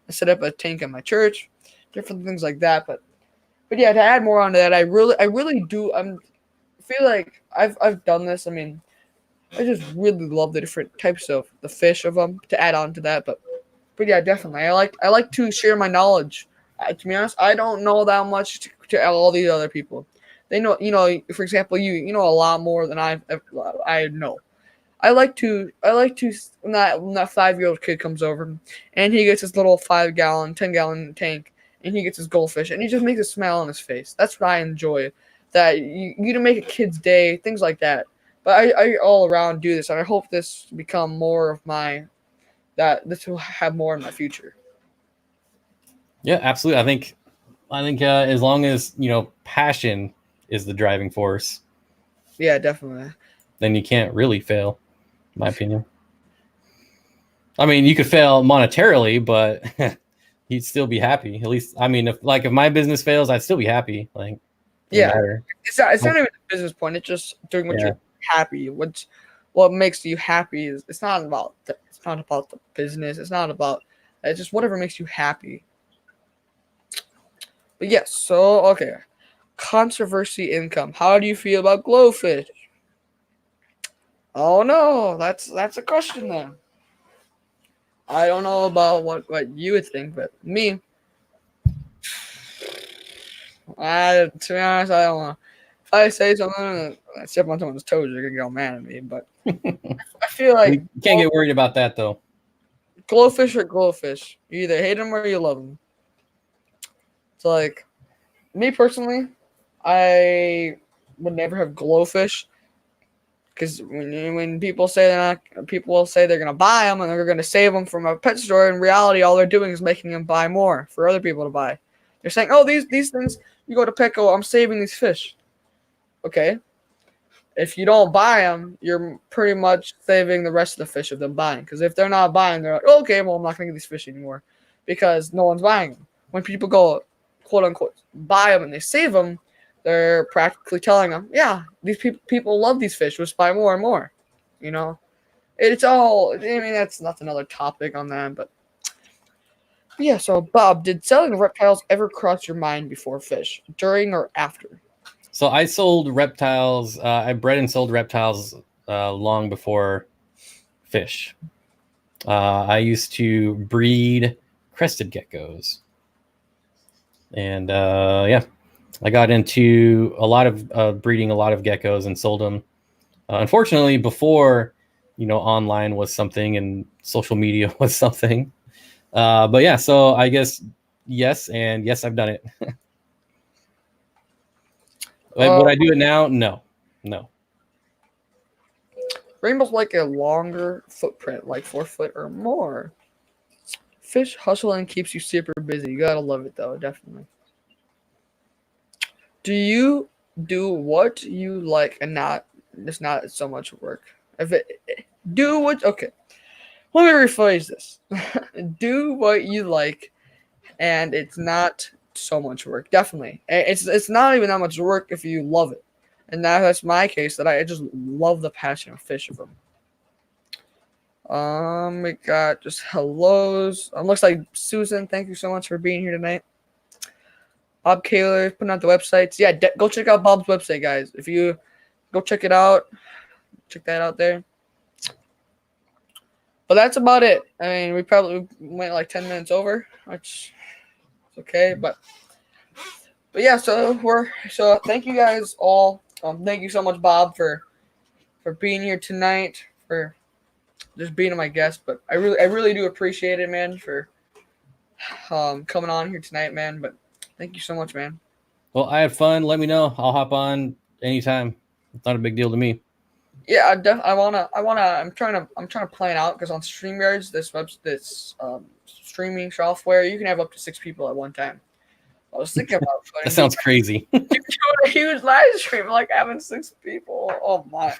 I set up a tank at my church, different things like that. But yeah, to add more onto that, I really do. Feel like I've done this. I mean, I just really love the different types of the fish of them. To add on to that, but yeah, definitely, I like to share my knowledge. To be honest, I don't know that much to all these other people. They know, for example, you know a lot more than I know. I like to when that 5-year-old kid comes over and he gets his little 5 gallon, 10 gallon tank and he gets his goldfish and he just makes a smile on his face. That's what I enjoy. That you to make a kid's day, things like that. But I all around do this and I hope this become more of my that this will have more in my future. Yeah, absolutely. I think as long as passion is the driving force, Yeah, definitely. then you can't really fail, in my opinion. I mean, you could fail monetarily, but you'd still be happy. At least, I mean, if my business fails, I'd still be happy. Like, doesn't Yeah, matter. it's not even a business point. It's just doing what Yeah. you're happy. What makes you happy is it's not about the business. It's just whatever makes you happy. But yes, so okay. Controversy income. How do you feel about glowfish? Oh no, that's a question then. I don't know about what you would think, but me, to be honest, I don't know. If I say something, I step on someone's toes, they're gonna get all mad at me. But I feel like You can't get worried about that though. glowfish or glowfish. You either hate them or you love them. It's like me personally, I would never have glowfish because when people will say they're gonna buy them and they're gonna save them from a pet store. In reality, all they're doing is making them buy more for other people to buy. They're saying, "Oh, these things. You go to Petco, I'm saving these fish." Okay, if you don't buy them, you're pretty much saving the rest of the fish of them buying. Because if they're not buying, they're like, oh, okay, well, I'm not going to get these fish anymore because no one's buying them. When people go, quote unquote, buy them and they save them, they're practically telling them, yeah, these people love these fish, let's buy more and more. You know, it's all, I mean, that's another topic on that. But yeah, so Bob, did selling reptiles ever cross your mind before fish, during or after? So I sold reptiles. I bred and sold reptiles long before fish. I used to breed crested geckos, and yeah, I got into a lot of breeding a lot of geckos and sold them. Unfortunately, before online was something and social media was something. But yeah, so I guess yes, and yes, I've done it. Would I do it now? No, no. Rainbows like a longer footprint, like 4 foot or more. Fish hustling keeps you super busy. You gotta love it though, definitely. Do you do what you like and not it's not so much work? If it do what okay. Let me rephrase this. Do what you like and it's not so much work. Definitely. It's not even that much work if you love it. And that's my case that I just love the passion of fish of them. We got just hellos. Looks like Susan. Thank you so much for being here tonight. Bob Kaler putting out the websites. Yeah, go check out Bob's website, guys. If you go check it out, check that out there. But that's about it. I mean, we probably went like 10 minutes over, which is okay. But yeah, so thank you guys all. Thank you so much, Bob, for being here tonight, for just being my guest. But I really do appreciate it, man, for coming on here tonight, man. But thank you so much, man. Well, I had fun. Let me know. I'll hop on anytime. It's not a big deal to me. Yeah, I'm trying to plan out because on StreamYards, this streaming software, you can have up to 6 people at one time. I was thinking about That putting sounds crazy. doing a huge live stream, like having 6 people. Oh my,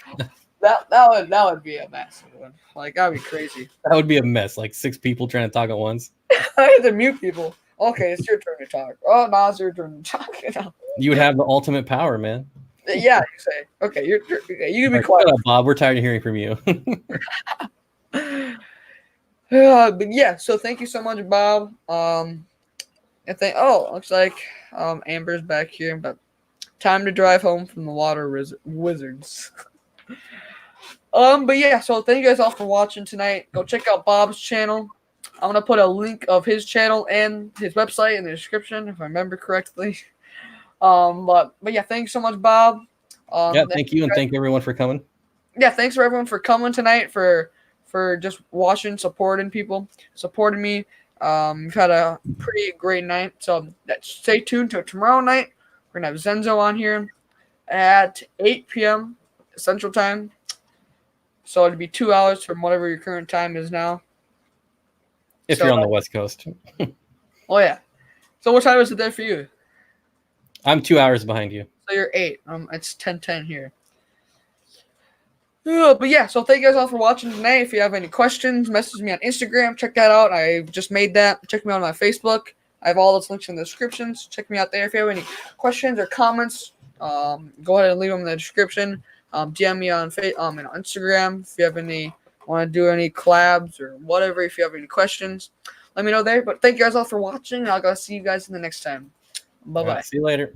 that would be a massive one. Like that'd be crazy. That would be a mess. Like 6 people trying to talk at once. I had to mute people. Okay, it's your turn to talk. Oh, now it's your turn to talk. You know? You would have the ultimate power, man. Yeah, you say. Okay, okay, you can be Like, quiet. shut up, Bob. We're tired of hearing from you. But yeah, so thank you so much, Bob. I think. Oh, looks like Amber's back here, but time to drive home from the water wizards. But yeah, so thank you guys all for watching tonight. Go check out Bob's channel. I'm gonna put a link of his channel and his website in the description if I remember correctly. But yeah, thanks so much, Bob. Yeah, thank you, and thank everyone for coming. Yeah, thanks for everyone for coming tonight, for just watching, supporting me. We've had a pretty great night. So stay tuned to tomorrow night. We're gonna have Zenzo on here at 8 p.m. Central Time. So it'll be 2 hours from whatever your current time is now. If you're on the West Coast. Oh yeah. So what time is it there for you? I'm 2 hours behind you. So you're 8. It's 10:10 here. But yeah, so thank you guys all for watching tonight. If you have any questions, message me on Instagram. Check that out. I just made that. Check me out on my Facebook. I have all those links in the descriptions. Check me out there. If you have any questions or comments, go ahead and leave them in the description. DM me on Instagram if you have any want to do any collabs or whatever. If you have any questions, let me know there. But thank you guys all for watching. I'll go see you guys in the next time. Bye bye. See you later.